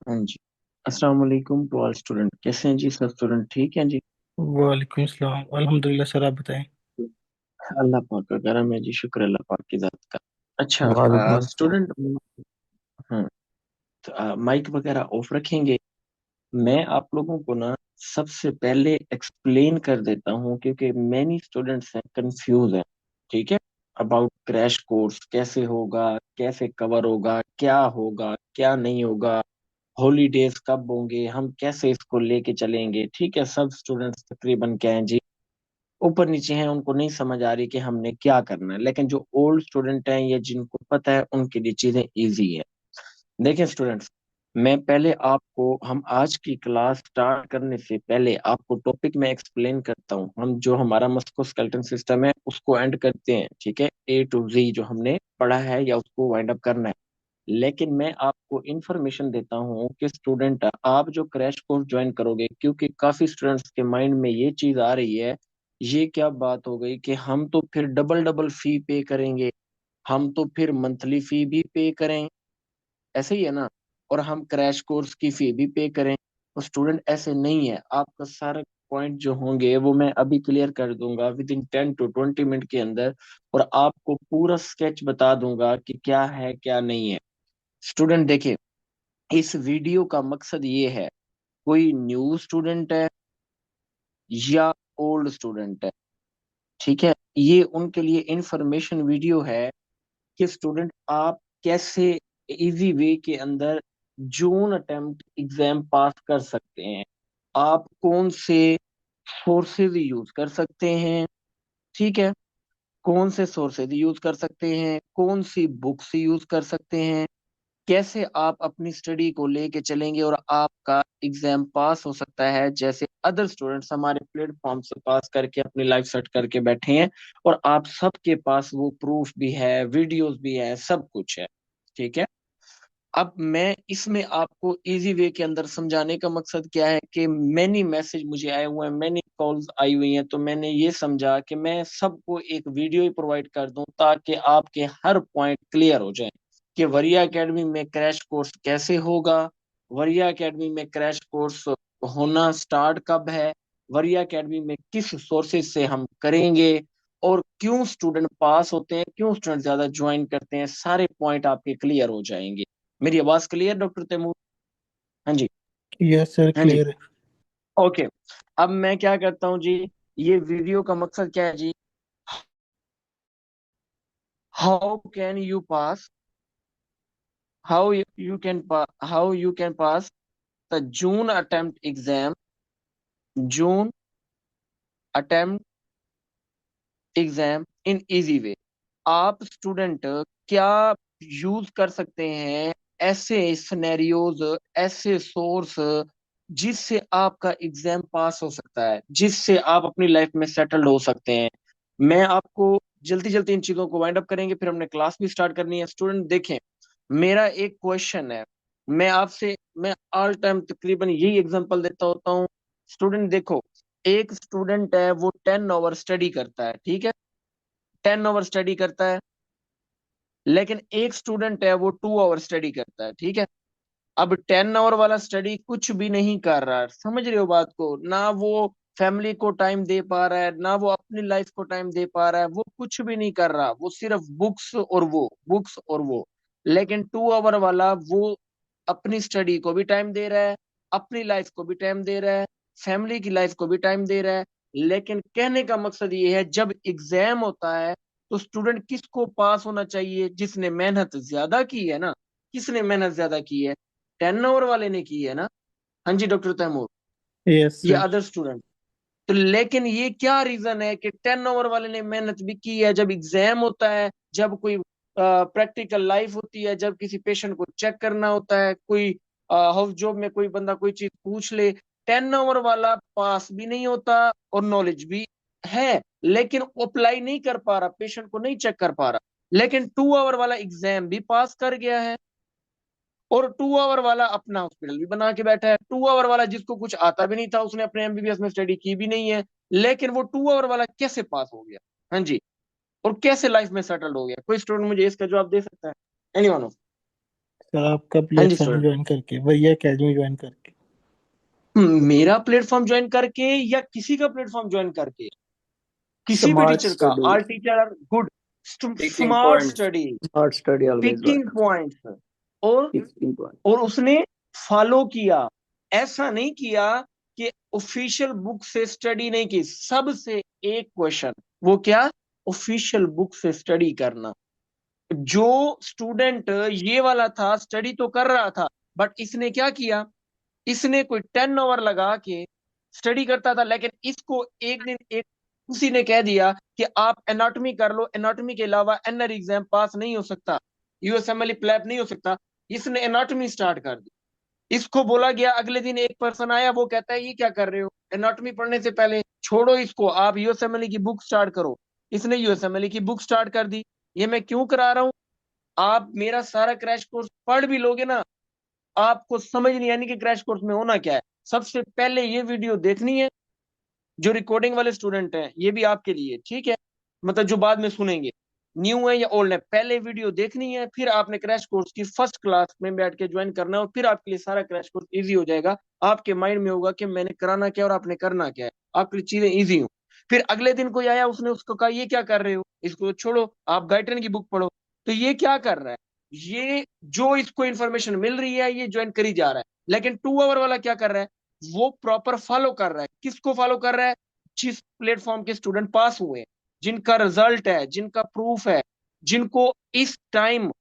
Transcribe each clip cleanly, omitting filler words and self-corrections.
हाँ जी। अस्सलाम वालेकुम टू ऑल स्टूडेंट। कैसे हैं जी? सब स्टूडेंट ठीक हैं जी? वालेकुम सलाम अल्हम्दुलिल्लाह सर, आप बताएं। अल्लाह पाक का करम है जी, शुक्र अल्लाह पाक की जात का। वालेकुम अच्छा अस्सलाम। स्टूडेंट, हाँ, तो, माइक वगैरह ऑफ रखेंगे। मैं आप लोगों को ना सबसे पहले एक्सप्लेन कर देता हूँ, क्योंकि मैनी स्टूडेंट्स हैं कंफ्यूज हैं। ठीक है, अबाउट क्रैश कोर्स कैसे होगा, कैसे कवर होगा, क्या होगा क्या नहीं होगा, हॉलीडेज कब होंगे, हम कैसे इसको लेके चलेंगे। ठीक है, सब स्टूडेंट्स तकरीबन क्या है जी, ऊपर नीचे हैं, उनको नहीं समझ आ रही कि हमने क्या करना है। लेकिन जो ओल्ड स्टूडेंट हैं या जिनको पता है उनके लिए चीजें इजी है। देखें स्टूडेंट्स, मैं पहले आपको, हम आज की क्लास स्टार्ट करने से पहले आपको टॉपिक में एक्सप्लेन करता हूँ। हम जो हमारा मस्कुलोस्केलेटल सिस्टम है उसको एंड करते हैं, ठीक है, ए टू जी जो हमने पढ़ा है या उसको वाइंड अप करना है। लेकिन मैं आपको इंफॉर्मेशन देता हूँ कि स्टूडेंट, आप जो क्रैश कोर्स ज्वाइन करोगे, क्योंकि काफी स्टूडेंट्स के माइंड में ये चीज आ रही है, ये क्या बात हो गई कि हम तो फिर डबल डबल फी पे करेंगे, हम तो फिर मंथली फी भी पे करें, ऐसे ही है ना, और हम क्रैश कोर्स की फी भी पे करें। तो स्टूडेंट ऐसे नहीं है, आपका सारा पॉइंट जो होंगे वो मैं अभी क्लियर कर दूंगा विद इन 10 to 20 मिनट के अंदर, और आपको पूरा स्केच बता दूंगा कि क्या है क्या नहीं है। स्टूडेंट देखिए, इस वीडियो का मकसद ये है, कोई न्यू स्टूडेंट है या ओल्ड स्टूडेंट है, ठीक है, ये उनके लिए इंफॉर्मेशन वीडियो है कि स्टूडेंट आप कैसे इजी वे के अंदर जून अटेम्प्ट एग्जाम पास कर सकते हैं, आप कौन से सोर्सेज यूज कर सकते हैं, ठीक है, कौन से सोर्सेज यूज कर सकते हैं, कौन सी बुक्स यूज कर सकते हैं, कैसे आप अपनी स्टडी को लेके चलेंगे और आपका एग्जाम पास हो सकता है, जैसे अदर स्टूडेंट्स हमारे प्लेटफॉर्म से पास करके अपनी लाइफ सेट करके बैठे हैं, और आप सबके पास वो प्रूफ भी है, वीडियोस भी है, सब कुछ है। ठीक है, अब मैं इसमें आपको इजी वे के अंदर समझाने का मकसद क्या है कि मैनी मैसेज मुझे आए हुए हैं, मैनी कॉल्स आई हुई हैं, तो मैंने ये समझा कि मैं सबको एक वीडियो ही प्रोवाइड कर दूं ताकि आपके हर पॉइंट क्लियर हो जाए कि वरिया एकेडमी में क्रैश कोर्स कैसे होगा, वरिया एकेडमी में क्रैश कोर्स होना स्टार्ट कब है, वरिया एकेडमी में किस सोर्सेज से हम करेंगे, और क्यों स्टूडेंट पास होते हैं, क्यों स्टूडेंट ज्यादा ज्वाइन करते हैं, सारे पॉइंट आपके क्लियर हो जाएंगे। मेरी आवाज क्लियर डॉक्टर तैमूर? हाँ जी। यस सर, हाँ जी। क्लियर है। ओके, अब मैं क्या करता हूँ जी, ये वीडियो का मकसद क्या है जी, how can you pass, how you can pass the June attempt exam, June attempt exam in easy way. आप स्टूडेंट क्या यूज कर सकते हैं, ऐसे सिनेरियोज, ऐसे सोर्स जिससे आपका एग्जाम पास हो सकता है, जिससे आप अपनी लाइफ में सेटल्ड हो सकते हैं। मैं आपको जल्दी जल्दी इन चीजों को वाइंड अप करेंगे, फिर हमने क्लास भी स्टार्ट करनी है। स्टूडेंट देखें, मेरा एक क्वेश्चन है, मैं आपसे, मैं ऑल टाइम तकरीबन यही एग्जांपल देता होता हूँ। स्टूडेंट देखो, एक स्टूडेंट है वो 10 आवर स्टडी करता है, ठीक है, 10 आवर स्टडी करता है, लेकिन एक स्टूडेंट है वो 2 आवर स्टडी करता है, ठीक है। अब 10 आवर वाला स्टडी कुछ भी नहीं कर रहा है, समझ रहे हो बात को, ना वो फैमिली को टाइम दे पा रहा है, ना वो अपनी लाइफ को टाइम दे पा रहा है, वो कुछ भी नहीं कर रहा, वो सिर्फ बुक्स और वो, बुक्स और वो। लेकिन 2 आवर वाला वो अपनी स्टडी को भी टाइम दे रहा है, अपनी लाइफ को भी टाइम दे रहा है, फैमिली की लाइफ को भी टाइम दे रहा है। लेकिन कहने का मकसद ये है, जब एग्जाम होता है तो स्टूडेंट किसको पास होना चाहिए, जिसने मेहनत ज्यादा की है ना, किसने मेहनत ज्यादा की है, 10 आवर वाले ने की है ना। हाँ जी डॉक्टर तैमूर, यस ये सर। Other student. तो लेकिन ये क्या रीजन है कि 10 आवर वाले ने मेहनत भी की है, जब एग्जाम होता है, जब कोई प्रैक्टिकल लाइफ होती है, जब किसी पेशेंट को चेक करना होता है, कोई हाउस जॉब में कोई बंदा कोई चीज पूछ ले, 10 आवर वाला पास भी नहीं होता और नॉलेज भी है, लेकिन अप्लाई नहीं कर पा रहा, पेशेंट को नहीं चेक कर पा रहा। लेकिन 2 आवर वाला एग्जाम भी पास कर गया है, और 2 आवर वाला अपना हॉस्पिटल भी बना के बैठा है। 2 आवर वाला जिसको कुछ आता भी नहीं था, उसने अपने एमबीबीएस में स्टडी की भी नहीं है, लेकिन वो 2 आवर वाला कैसे पास हो गया? हाँ जी, और कैसे लाइफ में सेटल्ड हो गया? कोई स्टूडेंट मुझे इसका जवाब दे सकता है? एनीवन? सर आपका हाँ जी प्लेटफॉर्म स्टूडेंट। ज्वाइन करके, भैया अकेडमी ज्वाइन करके। मेरा प्लेटफॉर्म ज्वाइन करके या किसी का प्लेटफॉर्म ज्वाइन करके? किसी भी Smart टीचर का। study, are teacher are good. picking smart points. Study, Smart study always picking work. Points, और Picking points. और उसने फॉलो किया। ऐसा नहीं किया कि ऑफिशियल बुक से स्टडी नहीं की। सबसे एक क्वेश्चन, वो क्या? ऑफिशियल बुक से स्टडी करना। जो स्टूडेंट ये वाला था, स्टडी तो कर रहा था, बट इसने क्या किया? इसने कोई 10 आवर लगा के स्टडी करता था, लेकिन इसको एक दिन एक किसी ने कह दिया कि आप एनाटॉमी कर लो, एनाटॉमी के अलावा एनआर एग्जाम पास नहीं हो सकता, यूएसएमएल प्लैब नहीं हो सकता। इसने एनाटॉमी स्टार्ट कर दी। इसको बोला गया, अगले दिन एक पर्सन आया, वो कहता है ये क्या कर रहे हो, एनाटॉमी पढ़ने से पहले छोड़ो इसको, आप यूएसएमएल की बुक स्टार्ट करो। इसने यूएसएमएल की बुक स्टार्ट कर दी। ये मैं क्यों करा रहा हूं? आप मेरा सारा क्रैश कोर्स पढ़ भी लोगे ना, आपको समझ नहीं आनी कि क्रैश कोर्स में होना क्या है। सबसे पहले ये वीडियो देखनी है। जो रिकॉर्डिंग वाले स्टूडेंट हैं, ये भी आपके लिए ठीक है, मतलब जो बाद में सुनेंगे, न्यू है या ओल्ड है, पहले वीडियो देखनी है, फिर आपने क्रैश कोर्स की फर्स्ट क्लास में बैठ के ज्वाइन करना है, और फिर आपके लिए सारा क्रैश कोर्स इजी हो जाएगा। आपके माइंड में होगा कि मैंने कराना क्या और आपने करना क्या है, आपके लिए चीजें इजी हो। फिर अगले दिन कोई आया, उसने उसको कहा ये क्या कर रहे हो, इसको छोड़ो, आप गाइटन की बुक पढ़ो। तो ये क्या कर रहा है? ये जो इसको इंफॉर्मेशन मिल रही है, ये ज्वाइन करी जा रहा है। लेकिन 2 आवर वाला क्या कर रहा है? वो प्रॉपर फॉलो कर रहा है। किसको फॉलो कर रहा है? जिस प्लेटफॉर्म के स्टूडेंट पास हुए, जिनका रिजल्ट है, जिनका प्रूफ है, जिनको इस टाइम,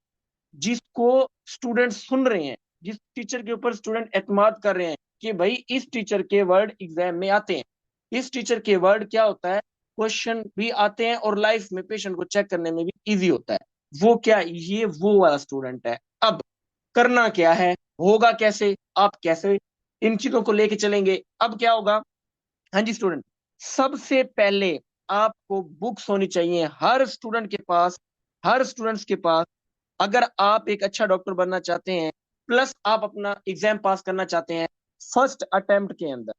जिसको स्टूडेंट सुन रहे हैं, जिस टीचर के ऊपर स्टूडेंट एतमाद कर रहे हैं कि भाई इस टीचर के वर्ड एग्जाम में आते हैं, इस टीचर के वर्ड क्या होता है, क्वेश्चन भी आते हैं, और लाइफ में पेशेंट को चेक करने में भी इजी होता है। वो क्या, ये वो वाला स्टूडेंट है। अब करना क्या है, होगा कैसे, आप कैसे इन चीजों को लेके चलेंगे? अब क्या होगा? हाँ जी स्टूडेंट, सबसे पहले आपको बुक्स होनी चाहिए हर स्टूडेंट के पास, हर स्टूडेंट्स के पास। अगर आप एक अच्छा डॉक्टर बनना चाहते हैं, प्लस आप अपना एग्जाम पास करना चाहते हैं फर्स्ट अटेम्प्ट के अंदर,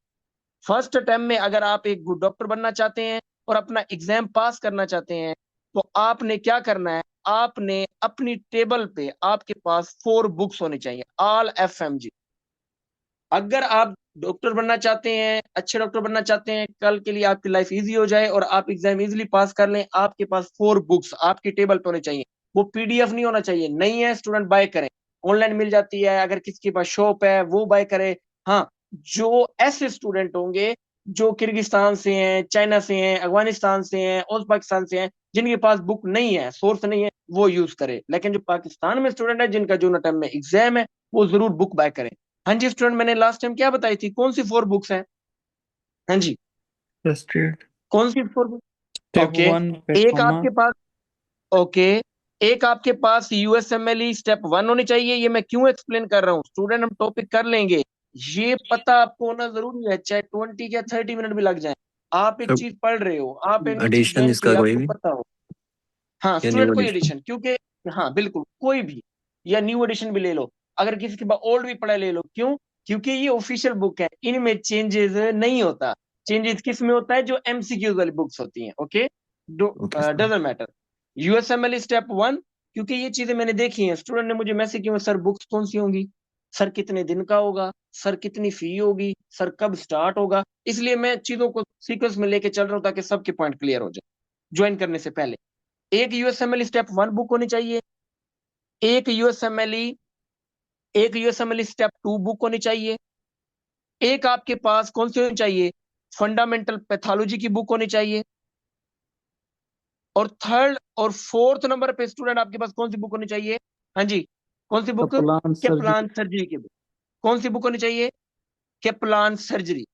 फर्स्ट अटेम्प्ट में अगर आप एक गुड डॉक्टर बनना चाहते हैं और अपना एग्जाम पास करना चाहते हैं, तो आपने क्या करना है? आपने अपनी टेबल पे आपके पास 4 बुक्स होनी चाहिए, ऑल एफएमजी। अगर आप डॉक्टर बनना चाहते हैं, अच्छे डॉक्टर बनना चाहते हैं, कल के लिए आपकी लाइफ इजी हो जाए और आप एग्जाम इजीली पास कर लें, आपके पास 4 बुक्स आपकी टेबल पे होने चाहिए। वो पीडीएफ नहीं होना चाहिए, नहीं है स्टूडेंट बाय करें, ऑनलाइन मिल जाती है, अगर किसी के पास शॉप है वो बाय करे। हाँ, जो ऐसे स्टूडेंट होंगे जो किर्गिस्तान से हैं, चाइना से हैं, अफगानिस्तान से हैं, उज्बेकिस्तान से हैं, जिनके पास बुक नहीं है, सोर्स नहीं है, वो यूज करे। लेकिन जो पाकिस्तान में स्टूडेंट है, जिनका जून टाइम में एग्जाम है, वो जरूर बुक बाय करें। हाँ जी स्टूडेंट, मैंने लास्ट टाइम क्या बताई थी, कौन सी 4 बुक्स हैं? हाँ जी, फर्स्ट एड, कौन सी 4 बुक? स्टेप ओके, वन एक पेट्रोमा। आपके पास, ओके, एक आपके पास यूएसएमएलई स्टेप 1 होनी चाहिए। ये मैं क्यों एक्सप्लेन कर रहा हूँ स्टूडेंट, हम टॉपिक कर लेंगे। ये पता आपको होना जरूरी है, चाहे 20 या 30 मिनट भी लग जाए। आप एक सर चीज पढ़ रहे हो, आप एक न्यू चीज एडिशन ज्वाइन इसका किए, कोई आपको भी पता हो। हाँ या न्यू स्टूडेंट, कोई एडिशन? एडिशन, क्योंकि हाँ बिल्कुल कोई भी, या न्यू एडिशन भी ले लो, अगर किसी के पास ओल्ड भी पड़ा है, ले लो। क्यों? क्योंकि ये ऑफिशियल बुक है, इनमें चेंजेस नहीं होता। चेंजेस किस में होता है? जो एमसीक्यूज वाली बुक्स होती हैं। Okay, okay sir. Doesn't matter. यूएसएमएल step 1, क्योंकि ये चीजें मैंने देखी हैं, स्टूडेंट ने मुझे मैसेज किया, सर बुक्स कौन सी होंगी, सर कितने दिन का होगा, सर कितनी फी होगी, सर कब स्टार्ट होगा। इसलिए मैं चीजों को सीक्वेंस में लेके चल रहा हूँ ताकि सबके पॉइंट क्लियर हो जाए। ज्वाइन करने से पहले एक यूएसएमएल स्टेप 1 बुक होनी चाहिए, एक यूएसएमएल एक यूएसएमएल स्टेप 2 बुक होनी चाहिए, एक आपके पास कौन सी होनी चाहिए? फंडामेंटल पैथोलॉजी की बुक होनी चाहिए, और थर्ड और फोर्थ नंबर पे स्टूडेंट आपके पास कौन सी बुक होनी चाहिए? हाँ जी, कौन सी book? Kaplan Kaplan surgery. Surgery की बुक। कौन सी बुक होनी चाहिए? कैप्लान सर्जरी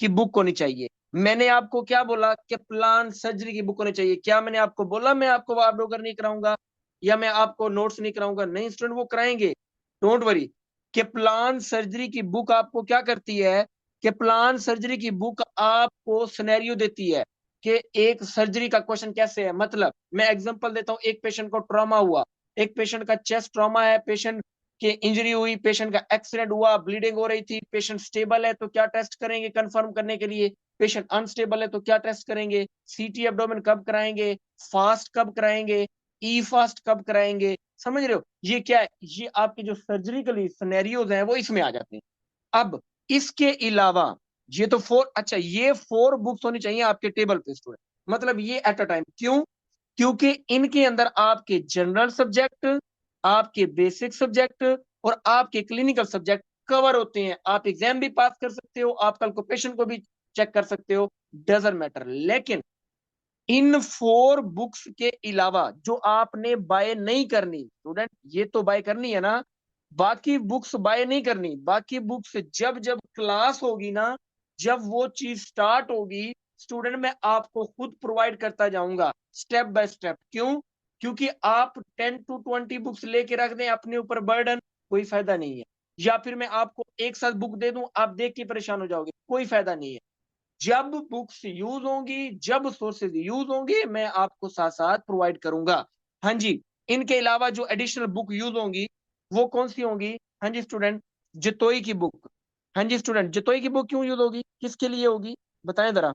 की बुक होनी चाहिए। मैंने आपको क्या बोला? कैप्लान सर्जरी की बुक होनी चाहिए। क्या मैंने आपको बोला मैं आपको वार्ड ब्रोकर नहीं कराऊंगा या मैं आपको नोट्स नहीं कराऊंगा? नहीं स्टूडेंट, वो कराएंगे, डोंट वरी। कैप्लान सर्जरी की बुक आपको क्या करती है? कैप्लान सर्जरी की बुक आपको सिनेरियो देती है कि एक सर्जरी का क्वेश्चन कैसे है। मतलब मैं एग्जांपल देता हूं, एक पेशेंट को ट्रॉमा हुआ, एक पेशेंट का चेस्ट ट्रॉमा है, पेशेंट कि इंजरी हुई, पेशेंट का एक्सीडेंट हुआ, ब्लीडिंग हो रही थी, पेशेंट स्टेबल है तो क्या टेस्ट करेंगे कंफर्म करने के लिए, पेशेंट अनस्टेबल है तो क्या टेस्ट करेंगे, सीटी एब्डोमेन कब कराएंगे, फास्ट कब कराएंगे, ई फास्ट कब कराएंगे, समझ रहे हो, ये क्या है, ये आपके जो सर्जरिकली सिनेरियोज हैं वो इसमें आ जाते हैं। अब इसके अलावा ये तो अच्छा ये 4 बुक्स होनी चाहिए आपके टेबल पे स्टूडेंट, मतलब ये एट अ टाइम, क्यों, क्योंकि इनके अंदर आपके जनरल सब्जेक्ट, आपके बेसिक सब्जेक्ट और आपके क्लिनिकल सब्जेक्ट कवर होते हैं। आप एग्जाम भी पास कर सकते हो, आप कल को पेशेंट को भी चेक कर सकते हो, डजंट मैटर। लेकिन इन 4 बुक्स के अलावा जो आपने बाय नहीं करनी स्टूडेंट, ये तो बाय करनी है ना, बाकी बुक्स बाय नहीं करनी। बाकी बुक्स जब जब क्लास होगी ना, जब वो चीज स्टार्ट होगी स्टूडेंट, मैं आपको खुद प्रोवाइड करता जाऊंगा स्टेप बाय स्टेप। क्यों, क्योंकि आप 10 to 20 बुक्स लेके रख दें अपने ऊपर बर्डन, कोई फायदा नहीं है। या फिर मैं आपको एक साथ बुक दे दूं, आप देख के परेशान हो जाओगे, कोई फायदा नहीं है। जब बुक्स यूज होंगी, जब सोर्सेज यूज होंगे, मैं आपको साथ साथ प्रोवाइड करूंगा। हाँ जी, इनके अलावा जो एडिशनल बुक यूज होंगी वो कौन सी होंगी, हाँ जी स्टूडेंट, जतोई की बुक। हाँ जी स्टूडेंट, जतोई की बुक क्यों यूज होगी, किसके लिए होगी, बताएं जरा।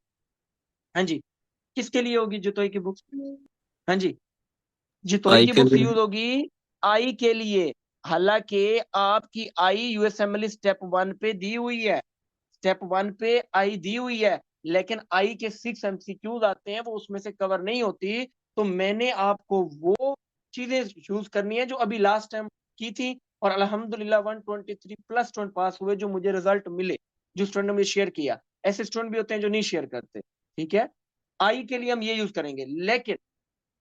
हाँ जी, किसके लिए होगी जतोई की बुक, हाँ जी, जतोई आई की के बुक्स लिए। यूज होगी आई के लिए। हालांकि आपकी आई यूएसएमएल स्टेप 1 पे दी हुई है, स्टेप 1 पे आई दी हुई है, लेकिन आई के 6 एमसीक्यूज आते हैं, वो उसमें से कवर नहीं होती। तो मैंने आपको वो चीजें यूज करनी है जो अभी लास्ट टाइम की थी, और अल्हम्दुलिल्लाह 123 प्लस स्टूडेंट पास हुए, जो मुझे रिजल्ट मिले, जो स्टूडेंट ने मुझे शेयर किया। ऐसे स्टूडेंट भी होते हैं जो नहीं शेयर करते, ठीक है। आई के लिए हम ये यूज करेंगे, लेकिन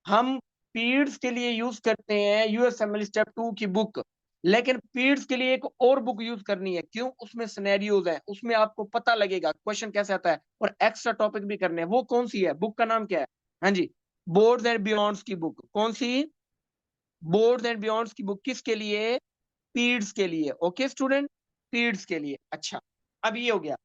हम पीड्स के लिए यूज करते हैं यूएसएमएल स्टेप 2 की बुक। लेकिन पीड्स के लिए एक और बुक यूज करनी है, क्यों, उसमें सिनेरियोज है, उसमें आपको पता लगेगा क्वेश्चन कैसे आता है, और एक्स्ट्रा टॉपिक भी करने हैं। वो कौन सी है, बुक का नाम क्या है, हाँ जी, बोर्ड्स एंड बियॉन्ड्स की बुक। कौन सी, बोर्ड्स एंड बियॉन्ड्स की बुक, किसके लिए, पीड्स के लिए। ओके स्टूडेंट, पीड्स के लिए। अच्छा, अब ये हो गया।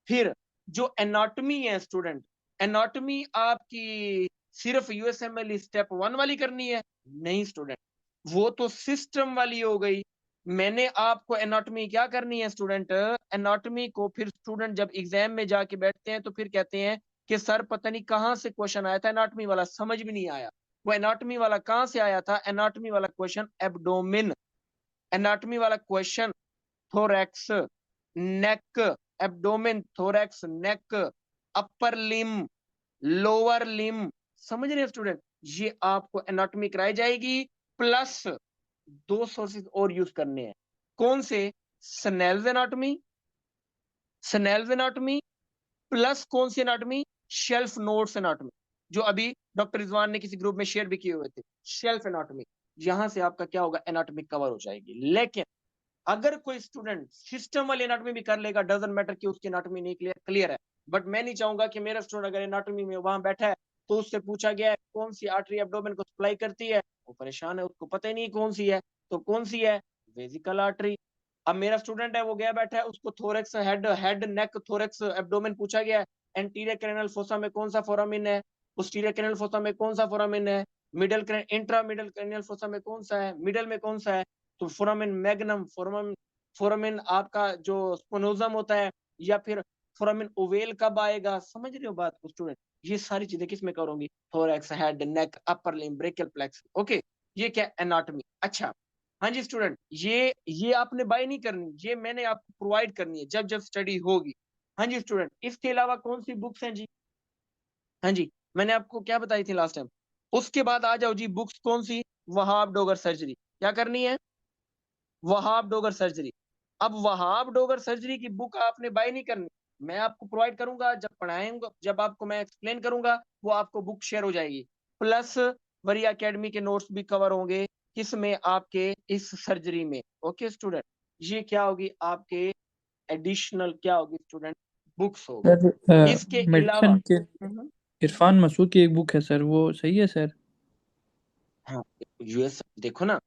फिर जो एनाटॉमी है स्टूडेंट, एनाटॉमी आपकी सिर्फ यूएसएमएल स्टेप 1 वाली करनी है, नहीं स्टूडेंट, वो तो सिस्टम वाली हो गई। मैंने आपको एनाटॉमी क्या करनी है स्टूडेंट, एनाटॉमी को फिर स्टूडेंट जब एग्जाम में जाके बैठते हैं तो फिर कहते हैं कि सर पता नहीं कहाँ से क्वेश्चन आया था एनाटॉमी वाला, समझ भी नहीं आया। वो एनाटॉमी वाला कहाँ से आया था, एनाटॉमी वाला क्वेश्चन एब्डोमिन, एनाटॉमी वाला क्वेश्चन थोरैक्स, नेक, एब्डोमेन, थोरैक्स, नेक, अपर लिम, लोअर लिम, समझ रहे हैं स्टूडेंट, ये आपको एनाटॉमी कराई जाएगी। प्लस 2 सोर्सेज और यूज करने हैं, कौन से, Snell's anatomy, Snell's anatomy, plus कौन सी एनाटॉमी, शेल्फ नोट्स एनाटॉमी, जो अभी डॉक्टर रिजवान ने किसी ग्रुप में शेयर भी किए हुए थे, शेल्फ एनाटॉमी। यहां से आपका क्या होगा, एनाटॉमी कवर हो जाएगी। लेकिन अगर कोई स्टूडेंट सिस्टम वाली एनाटॉमी भी कर लेगा, डजंट मैटर कि उसकी एनाटॉमी नहीं क्लियर है, बट मैं नहीं चाहूंगा कि मेरा स्टूडेंट अगर एनाटॉमी में वहां बैठा है तो उससे पूछा गया है कौन सी आर्टरी एब्डोमेन को सप्लाई करती है, वो परेशान है, उसको पता ही नहीं कौन सी है, तो कौन सी है, वेजिकल आर्टरी। अब मेरा स्टूडेंट है वो गया बैठा है, उसको thorax, head neck thorax abdomen पूछा गया है, एंटीरियर क्रेनियल फोसा में कौन सा फोरामिन है, पोस्टीरियर क्रेनियल फोसा में कौन सा फोरामिन है, इंट्रा मिडल क्रेनियल फोसा में कौन सा है, मिडल में कौन सा है, तो फोरामिन मैग्नम, फोरामिन आपका जो स्पोनोजम होता है, या फिर फोरामिन ओवेल कब आएगा, समझ रहे हो बात को स्टूडेंट। ये सारी चीजें किस में करूंगी, thorax, head, neck, upper limb, brachial plexus. Okay, ये क्या, एनाटॉमी। अच्छा, हाँ जी स्टूडेंट, ये आपने बाय नहीं करनी, ये मैंने आपको प्रोवाइड करनी है जब जब स्टडी होगी। हाँ जी स्टूडेंट, इसके अलावा कौन सी बुक्स हैं जी, हाँ जी, मैंने आपको क्या बताई थी लास्ट टाइम। उसके बाद आ जाओ जी, बुक्स कौन सी, वहाब डोगर सर्जरी, क्या करनी है, वहाब डोगर सर्जरी। अब वहाब डोगर सर्जरी की बुक आपने बाय नहीं करनी, मैं आपको प्रोवाइड करूंगा जब पढ़ाएंगे, जब आपको मैं एक्सप्लेन करूंगा वो आपको बुक शेयर हो जाएगी। प्लस वरिया एकेडमी के नोट्स भी कवर होंगे किसमें, आपके इस सर्जरी में। ओके स्टूडेंट, ये क्या होगी आपके एडिशनल, क्या होगी स्टूडेंट, बुक्स होगी। सर इसके अलावा मेडिसिन के इरफान मसूद की एक बुक है सर, वो सही है सर? हाँ, यूएस देखो ना,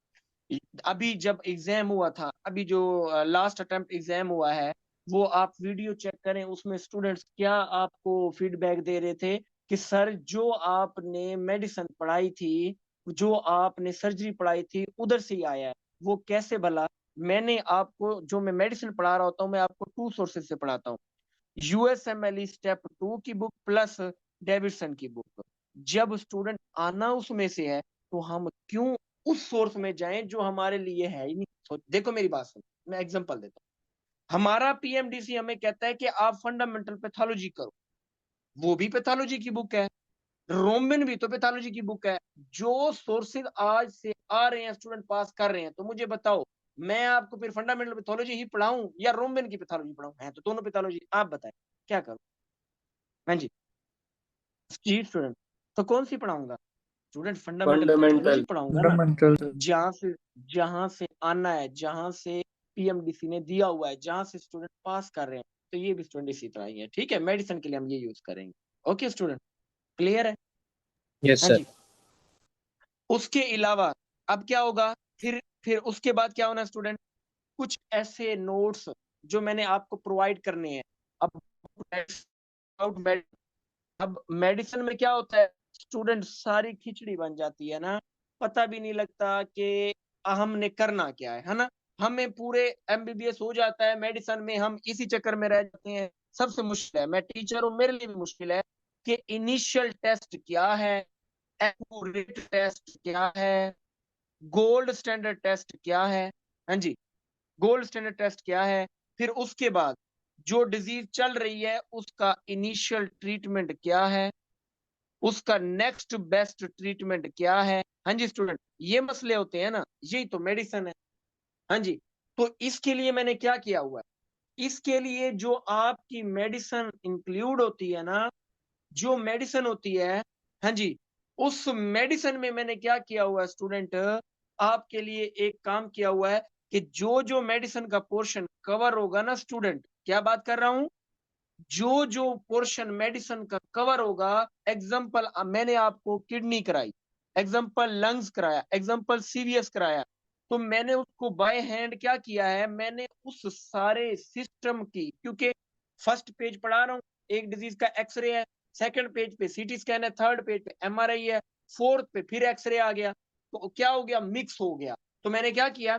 अभी जब एग्जाम हुआ था, अभी जो लास्ट अटेम्प्ट एग्जाम हुआ है, वो आप वीडियो चेक करें, उसमें स्टूडेंट्स क्या आपको फीडबैक दे रहे थे कि सर जो आपने मेडिसिन पढ़ाई थी, जो आपने सर्जरी पढ़ाई थी, उधर से ही आया है। वो कैसे भला, मैंने आपको जो मैं मेडिसिन पढ़ा रहा होता हूँ, मैं आपको 2 सोर्सेज से पढ़ाता हूँ, यूएसएमएल स्टेप 2 की बुक प्लस डेविडसन की बुक। जब स्टूडेंट आना उसमें से है, तो हम क्यों उस सोर्स में जाएं जो हमारे लिए है ही नहीं। देखो मेरी बात सुनो, मैं एग्जांपल देता हूँ। हमारा पीएमडीसी हमें कहता है कि आप फंडामेंटल पैथोलॉजी करो, वो भी पैथोलॉजी की बुक है, रोमन भी तो पैथोलॉजी की बुक है। जो सोर्सेज आज से आ रहे हैं, स्टूडेंट पास कर रहे हैं, तो मुझे बताओ मैं आपको फिर फंडामेंटल पैथोलॉजी ही पढ़ाऊं या रोमन की पैथोलॉजी पढ़ाऊं? है तो दोनों पैथोलॉजी, आप बताएं क्या करूं? हाँ जी जी स्टूडेंट, तो कौन सी पढ़ाऊंगा? स्टूडेंट फंडामेंटल पैथोलॉजी फंडामेंटल पढ़ाऊंगा ना, फंडामेंटल। जहां से आना है, जहां से पीएमडीसी ने दिया हुआ है, जहां से स्टूडेंट पास कर रहे हैं, तो ये भी स्टूडेंट इसी तरह ही है। ठीक है, मेडिसिन के लिए हम ये यूज करेंगे। ओके स्टूडेंट, क्लियर है? यस हाँ सर। जी। उसके अलावा अब क्या होगा, फिर उसके बाद क्या होना स्टूडेंट, कुछ ऐसे नोट्स जो मैंने आपको प्रोवाइड करने हैं। अब अब मेडिसिन में क्या होता है स्टूडेंट, सारी खिचड़ी बन जाती है ना, पता भी नहीं लगता कि हमने करना क्या है ना। हमें पूरे एमबीबीएस हो जाता है, मेडिसिन में हम इसी चक्कर में रह जाते हैं। सबसे मुश्किल है, मैं टीचर हूँ, मेरे लिए भी मुश्किल है कि इनिशियल टेस्ट क्या है, एक्यूरेट टेस्ट क्या है, गोल्ड स्टैंडर्ड टेस्ट क्या है। हाँ जी, गोल्ड स्टैंडर्ड टेस्ट क्या है, फिर उसके बाद जो डिजीज चल रही है उसका इनिशियल ट्रीटमेंट क्या है, उसका नेक्स्ट बेस्ट ट्रीटमेंट क्या है। हाँ जी स्टूडेंट, ये मसले होते हैं ना, यही तो मेडिसिन है। हाँ जी, तो इसके लिए मैंने क्या किया हुआ है, इसके लिए जो आपकी मेडिसिन इंक्लूड होती है ना, जो मेडिसिन होती है, हाँ जी, उस मेडिसिन में मैंने क्या किया हुआ है स्टूडेंट, आपके लिए एक काम किया हुआ है कि जो जो मेडिसिन का पोर्शन कवर होगा ना स्टूडेंट, क्या बात कर रहा हूं, जो जो पोर्शन मेडिसिन का कवर होगा, एग्जाम्पल मैंने आपको किडनी कराई, एग्जाम्पल लंग्स कराया, एग्जाम्पल सीवीएस कराया, तो मैंने उसको बाय हैंड क्या किया है, मैंने उस सारे सिस्टम की, क्योंकि फर्स्ट पेज पढ़ा रहा हूँ, एक डिजीज का एक्सरे है, सेकंड पेज पे सीटी स्कैन है, थर्ड पेज पे एमआरआई है, फोर्थ पे फिर एक्सरे आ गया, तो क्या हो गया, मिक्स हो गया। तो मैंने क्या किया,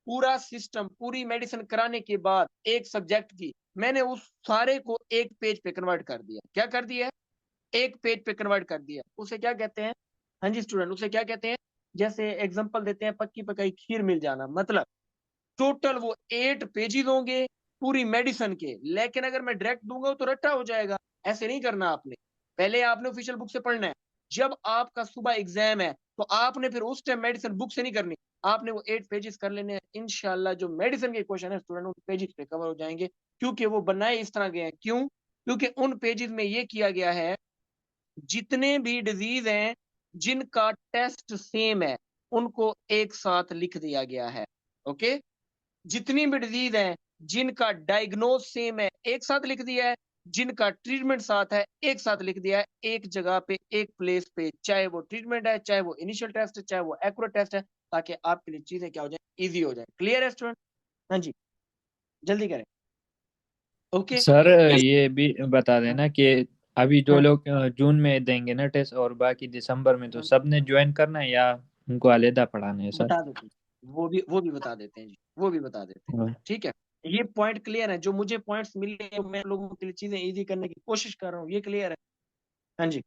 पूरा सिस्टम, पूरी मेडिसिन कराने के बाद एक सब्जेक्ट की मैंने उस सारे को एक पेज पे कन्वर्ट कर दिया। क्या कर दिया? एक पेज पे कन्वर्ट कर दिया। उसे क्या कहते हैं? हाँ जी स्टूडेंट, उसे क्या कहते हैं? जैसे एग्जांपल देते हैं, पक्की पकाई खीर मिल जाना, मतलब टोटल वो 8 पेजेस होंगे पूरी मेडिसिन के, लेकिन अगर मैं डायरेक्ट दूंगा तो रट्टा हो जाएगा। ऐसे नहीं करना आपने, पहले आपने ऑफिशियल बुक से पढ़ना है। जब आपका सुबह एग्जाम है तो आपने फिर उस टाइम मेडिसिन बुक से नहीं करनी, आपने वो 8 पेजेस कर लेने हैं। इंशाल्लाह जो मेडिसिन के क्वेश्चन है स्टूडेंट उन पेजेस पे कवर हो जाएंगे, क्योंकि वो बनाए इस तरह गए हैं। क्यों? क्योंकि उन पेजेस में ये किया गया है, जितने भी डिजीज हैं जिनका टेस्ट सेम है उनको एक साथ लिख दिया गया है। ओके, जितनी भी डिजीज है जिनका डायग्नोज सेम है एक साथ लिख दिया है, जिनका ट्रीटमेंट साथ है एक साथ लिख दिया है, एक जगह पे, एक प्लेस पे, चाहे वो ट्रीटमेंट है, चाहे वो इनिशियल टेस्ट है, चाहे वो एक्यूरेट टेस्ट है, ताकि आपके लिए चीजें क्या हो जाए, इजी हो जाए। क्लियर है स्टूडेंट? हाँ जी, जल्दी करें। ओके। सर ये भी बता देना कि अभी जो हाँ लोग जून में देंगे ना टेस्ट और बाकी दिसंबर में, तो हाँ, सब ने ज्वाइन करना है या उनको अलहदा पढ़ाना है सर? बता देते हैं, वो भी बता देते हैं जी, वो भी बता देते हैं। हाँ। ठीक है, ये पॉइंट क्लियर है, जो मुझे पॉइंट्स मिले हैं, मैं लोगों के लिए चीजें इजी करने की कोशिश कर रहा हूँ, ये क्लियर है? हाँ जी।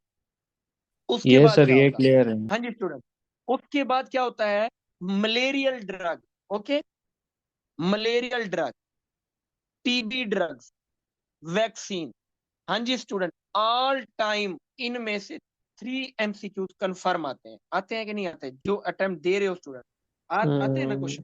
उसके ये बाद सर क्या ये होगा? क्लियर है। हाँ जी स्टूडेंट, उसके बाद क्या होता है, malarial drug. Okay, malarial drug, TB drugs, vaccine. हाँ जी स्टूडेंट, ऑल टाइम इनमें से 3 MCQs कंफर्म आते हैं कि नहीं आते? जो अटेम्प्ट दे रहे हो स्टूडेंट, आते हैं ना क्वेश्चन?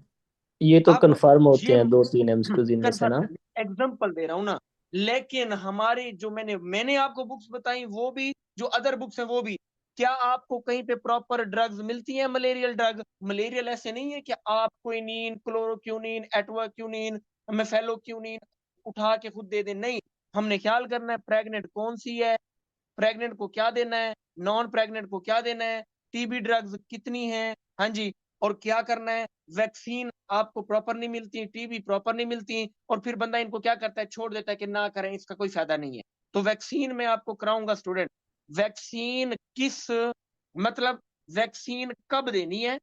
ये तो अब कंफर्म होते ये हैं 2-3 एमसीक्यूज इनमें से ना। कंफर्म एग्जांपल दे रहा हूं ना, लेकिन हमारी जो मैंने आपको बुक्स बताई, वो भी जो अदर बुक्स हैं वो भी, क्या आपको कहीं पे प्रॉपर ड्रग्स मिलती हैं मलेरियल ड्रग? मलेरियल ऐसे नहीं है कि आप क्विनीन, क्लोरोक्यूनिन, एटवाक्यूनिन, मेफेलोक्यूनिन उठा के खुद दे दें, नहीं। हमने ख्याल करना है प्रेग्नेंट कौन सी है, प्रेग्नेंट को क्या देना है, नॉन प्रेग्नेंट को क्या देना है, टीबी ड्रग्स कितनी है, हाँ जी, और क्या करना है। वैक्सीन आपको प्रॉपर नहीं मिलती, टीबी प्रॉपर नहीं मिलती, और फिर बंदा इनको क्या करता है, छोड़ देता है कि ना करें, इसका कोई फायदा नहीं है। तो वैक्सीन में आपको कराऊंगा स्टूडेंट, वैक्सीन किस, मतलब वैक्सीन कब देनी है,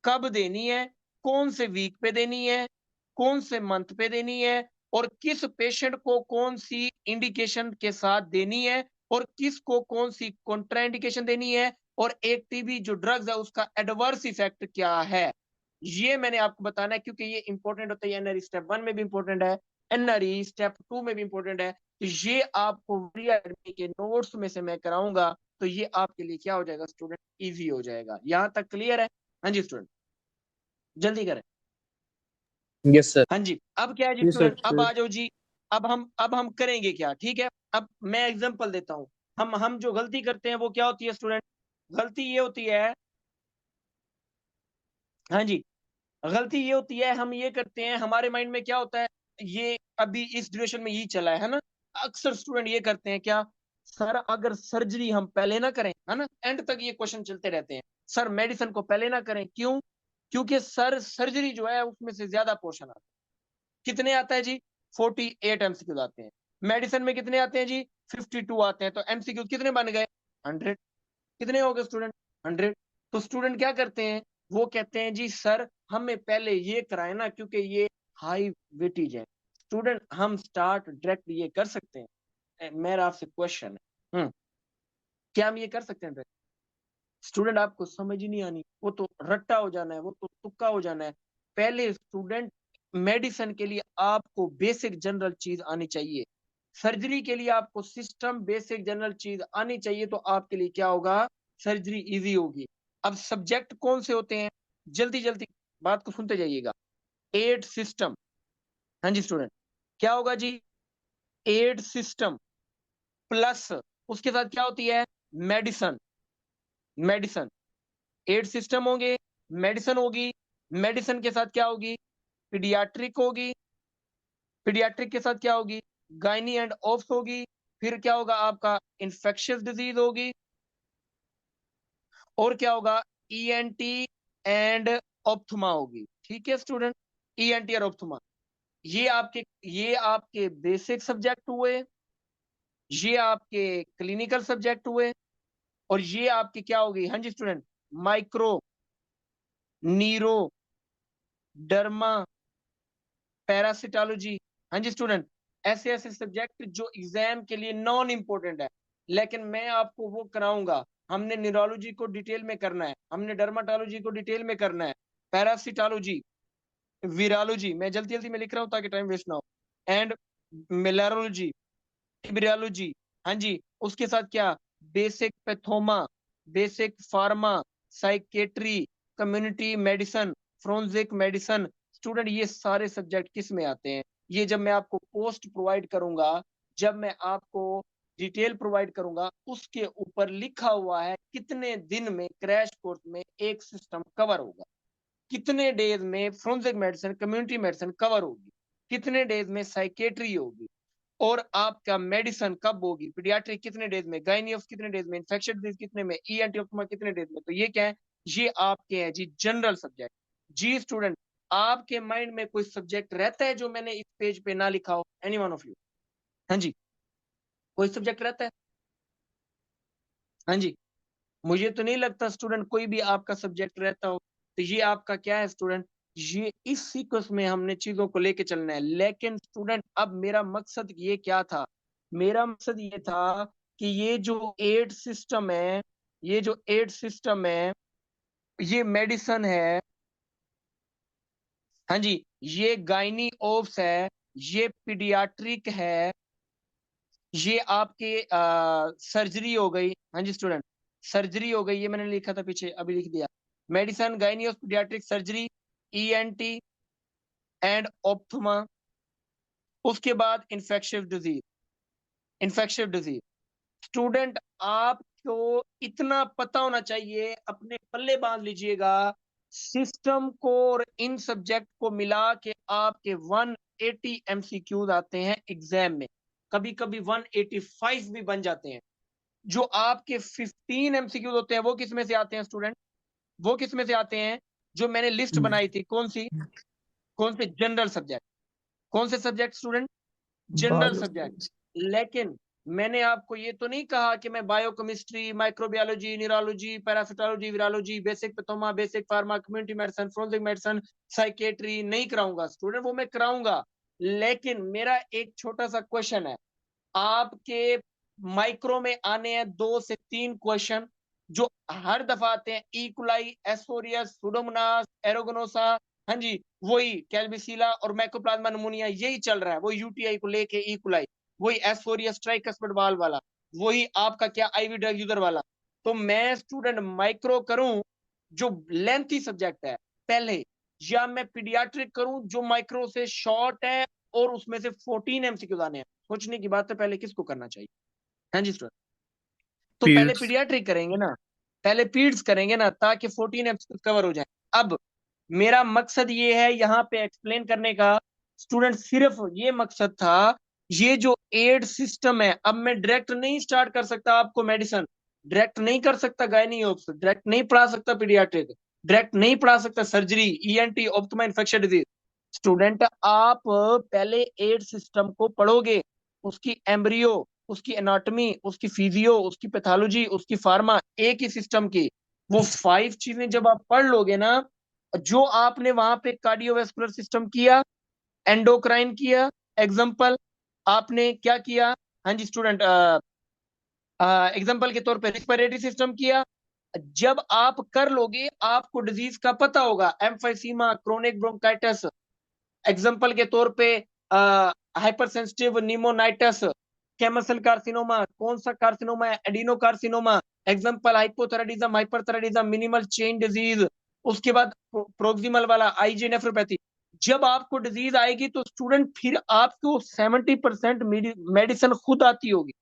कब देनी है, कौन से वीक पे देनी है, कौन से मंथ पे देनी है, और किस पेशेंट को कौन सी इंडिकेशन के साथ देनी है, और किसको कौन सी कॉन्ट्राइंडिकेशन देनी है, और एक टीबी जो ड्रग्स है उसका एडवर्स इफेक्ट क्या है, ये मैंने आपको बताना है, क्योंकि ये इंपॉर्टेंट होता है। एनआरई स्टेप 1 में भी इंपॉर्टेंट है, एनआरई स्टेप 2 में भी इंपॉर्टेंट है। तो ये आपको के नोट्स में से मैं कराऊंगा, तो ये आपके लिए क्या हो जाएगा स्टूडेंट, इजी हो जाएगा। यहां तक क्लियर है? हाँ जी स्टूडेंट, जल्दी करें। Yes sir. हाँ जी, अब क्या है जी जी सर। स्टूडेंट, अब आ जाओ जी। अब हम करेंगे क्या, ठीक है। अब मैं एग्जांपल देता हूं। हम जो गलती करते हैं वो क्या होती है स्टूडेंट, गलती ये होती है, हाँ जी, गलती ये होती है, हम ये करते हैं, हमारे माइंड में क्या होता है, ये अभी इस ड्यूरेशन में यही चला है ना। अक्सर स्टूडेंट ये करते हैं क्या, सर अगर सर्जरी हम पहले ना करें, है ना, एंड तक ये क्वेश्चन चलते रहते हैं, सर मेडिसिन को पहले ना करें, क्यों? क्योंकि सर सर्जरी जो है उसमें से ज्यादा पोर्शन आता है। कितने आता है जी, 48 एमसीक्यू आते हैं। मेडिसिन में कितने आते हैं जी, 52 आते हैं। तो एमसीक्यू कितने बन गए, 100। कितने हो गए स्टूडेंट, 100। तो स्टूडेंट क्या करते हैं, वो कहते हैं जी सर हमें पहले ये कराए ना, क्योंकि ये हाई वेटेज है। स्टूडेंट हम स्टार्ट डायरेक्ट ये कर सकते हैं? मेरा आपसे क्वेश्चन है, क्या हम ये कर सकते हैं? स्टूडेंट आपको समझ ही नहीं आनी, वो तो रट्टा हो जाना है, वो तो तुक्का हो जाना है। पहले स्टूडेंट मेडिसिन के लिए आपको बेसिक जनरल चीज आनी चाहिए, सर्जरी के लिए आपको सिस्टम बेसिक जनरल चीज आनी चाहिए, तो आपके लिए क्या होगा, सर्जरी इजी होगी। अब सब्जेक्ट कौन से होते हैं, जल्दी जल्दी बात को सुनते जाइएगा। एड सिस्टम, हाँ जी स्टूडेंट, क्या होगा जी, एड सिस्टम प्लस उसके साथ क्या होती है, मेडिसन। मेडिसन, एड सिस्टम होंगे, मेडिसिन होगी, मेडिसिन के साथ क्या होगी, पीडियाट्रिक होगी, पीडियाट्रिक के साथ क्या होगी, गायनी एंड ऑप्स होगी, फिर क्या होगा आपका, इन्फेक्शियस डिजीज होगी, और क्या होगा, ईएनटी एंड ऑप्थमा होगी। ठीक है स्टूडेंट, ईएनटी और ऑप्थमा, ये आपके बेसिक सब्जेक्ट हुए, ये आपके क्लिनिकल सब्जेक्ट हुए, और ये आपके क्या होगी, हाँ जी student, micro, neuro, derma, parasitology. हाँ जी स्टूडेंट, ऐसे ऐसे सब्जेक्ट जो एग्जाम के लिए नॉन इंपॉर्टेंट है, लेकिन मैं आपको वो कराऊंगा। हमने न्यूरोलॉजी को डिटेल में करना है, हमने डर्माटोलॉजी को डिटेल में करना है, पैरासिटोलॉजी, वीरालॉजी, मैं जल्दी जल्दी में लिख रहा हूँ ताकि टाइम वेस्ट ना हो, एंड मेलारोलॉजी, टिब्रियोलॉजी, हाँ जी, उसके साथ क्या, basic Pathoma, basic pharma, psychiatry, community medicine, forensic medicine. Student ये सारे सब्जेक्ट किस में आते हैं, ये जब मैं आपको पोस्ट प्रोवाइड करूंगा, जब मैं आपको डिटेल प्रोवाइड करूंगा, उसके ऊपर लिखा हुआ है कितने दिन में क्रैश कोर्स में एक सिस्टम कवर होगा, कितने डेज में forensic medicine community medicine cover होगी, कितने डेज में साइकेट्री होगी, और आपका मेडिसिन कब होगी, पीडियाट्रिक कितने डेज में, गायनियोस कितने डेज में, इन्फेक्शन डिजीज कितने में, ईएनटी ऑप्थमा कितने डेज में। तो ये क्या है, ये आपके हैं जी जनरल सब्जेक्ट। जी स्टूडेंट, आपके माइंड में कोई सब्जेक्ट रहता है जो मैंने इस पेज पे ना लिखा हो, एनी वन ऑफ यू? हाँ जी, कोई सब्जेक्ट रहता है? हाँ जी, मुझे तो नहीं लगता स्टूडेंट कोई भी आपका सब्जेक्ट रहता हो। तो ये आपका क्या है स्टूडेंट, ये इस सीक्वेंस में हमने चीजों को लेके चलना है। लेकिन स्टूडेंट अब मेरा मकसद ये क्या था, मेरा मकसद ये था कि ये जो एड सिस्टम है, ये जो एड सिस्टम है, ये मेडिसन है, हाँ जी, ये गायनी ओप्स है, ये पीडियाट्रिक है, ये आपके सर्जरी हो गई, हाँ जी स्टूडेंट, सर्जरी हो गई, ये मैंने लिखा था पीछे अभी लिख दिया, मेडिसन, गायनी और पीडियाट्रिक सर्जरी, ईएनटी एंड ऑप्थमा। उसके बाद infectious disease, infectious disease. Student आपको इतना पता होना चाहिए, अपने पल्ले बांध लीजिएगा, सिस्टम को और इन सब्जेक्ट को मिला के आपके 180 एमसीक्यूज आते हैं एग्जाम में, कभी कभी 185 भी बन जाते हैं। जो आपके 15 एमसीक्यूज होते हैं वो किस में से आते हैं स्टूडेंट, वो किस में से आते हैं, जो मैंने लिस्ट बनाई थी, कौन सी, कौन से, जनरल सब्जेक्ट, कौन से सब्जेक्ट स्टूडेंट, जनरल सब्जेक्ट। लेकिन मैंने आपको ये तो नहीं कहा कि मैं biochemistry, microbiology, neurology, parasitology, virology, basic Pathoma, basic pharma, community medicine, forensic medicine, psychiatry नहीं कराऊंगा स्टूडेंट, वो मैं कराऊंगा। लेकिन मेरा एक छोटा सा क्वेश्चन है, आपके माइक्रो में आने हैं 2 से 3 क्वेश्चन, जो हर दफा आते हैं, इकोलाई, एस्फोरियस, सुडोमोनास, एरोगोनोसा, हाँ जी, वही कैल्बिसिला और मैकोप्लाज्मा नमूनिया, यही चल रहा है, वही यूटीआई को लेके इकोलाई, वही एस्फोरियस ट्राइकस्पिड वाल्व वाला, वही आपका क्या आईवी ड्रग यूजर वाला। तो मैं स्टूडेंट माइक्रो करूं जो लेंथी सब्जेक्ट है पहले, या मैं पीडियाट्रिक करूं जो माइक्रो से शॉर्ट है और उसमें से 14 एमसीक्यूज आने हैं। सोचने की बात है, पहले किसको करना चाहिए? हाँ जी स्टूडेंट, तो पहले पीड्स। पीडियाट्रिक करेंगे ना, पहले पीड्स करेंगे ना, ताकि 14 एमसीक्यूज कवर हो जाए। अब मेरा मकसद ये है यहाँ पे एक्सप्लेन करने का स्टूडेंट, सिर्फ ये मकसद था। ये जो एड सिस्टम है, अब मैं डायरेक्ट नहीं स्टार्ट कर सकता आपको मेडिसिन, डायरेक्ट नहीं कर सकता गायनियोप्स, डायरेक्ट नहीं पढ़ा सकता पीडियाट्रिक, डायरेक्ट नहीं पढ़ा सकता surgery, ENT, ophtha, infection disease. Student आप पहले एड सिस्टम को पढ़ोगे, उसकी एम्ब्रियो, उसकी एनाटॉमी, उसकी फिजियो, उसकी पैथोलॉजी, उसकी फार्मा, एक ही सिस्टम की वो 5 चीजें जब आप पढ़ लोगे ना, जो आपने वहां पे कार्डियोवैस्कुलर सिस्टम किया, एंडोक्राइन किया, एग्जाम्पल आपने क्या किया, हाँ जी स्टूडेंट, एग्जाम्पल के तौर पे रिस्पिरेटरी सिस्टम किया। जब आप कर लोगे आपको डिजीज का पता होगा, एम्फाइसीमा, क्रोनिक ब्रोंकाइटिस, एग्जाम्पल के तौर पे हाइपर सेंसिटिव निमोनाइटिस, कैमसल कार्सिनोमा, कौन सा कार्सिनोमा है, adeno carcinoma, example hypothyroidism, hyperthyroidism, minimal change disease, उसके बाद प्रोक्सिमल वाला आईजी नेफ्रोपैथी। जब आपको डिजीज आएगी तो स्टूडेंट फिर आपको 70% मेडिसिन खुद आती होगी,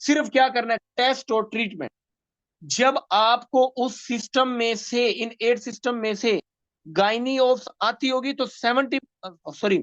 सिर्फ क्या करना है, टेस्ट और ट्रीटमेंट। जब आपको उस सिस्टम में से, इन 8 सिस्टम में से गायनी ऑफ आती होगी तो 70, सॉरी,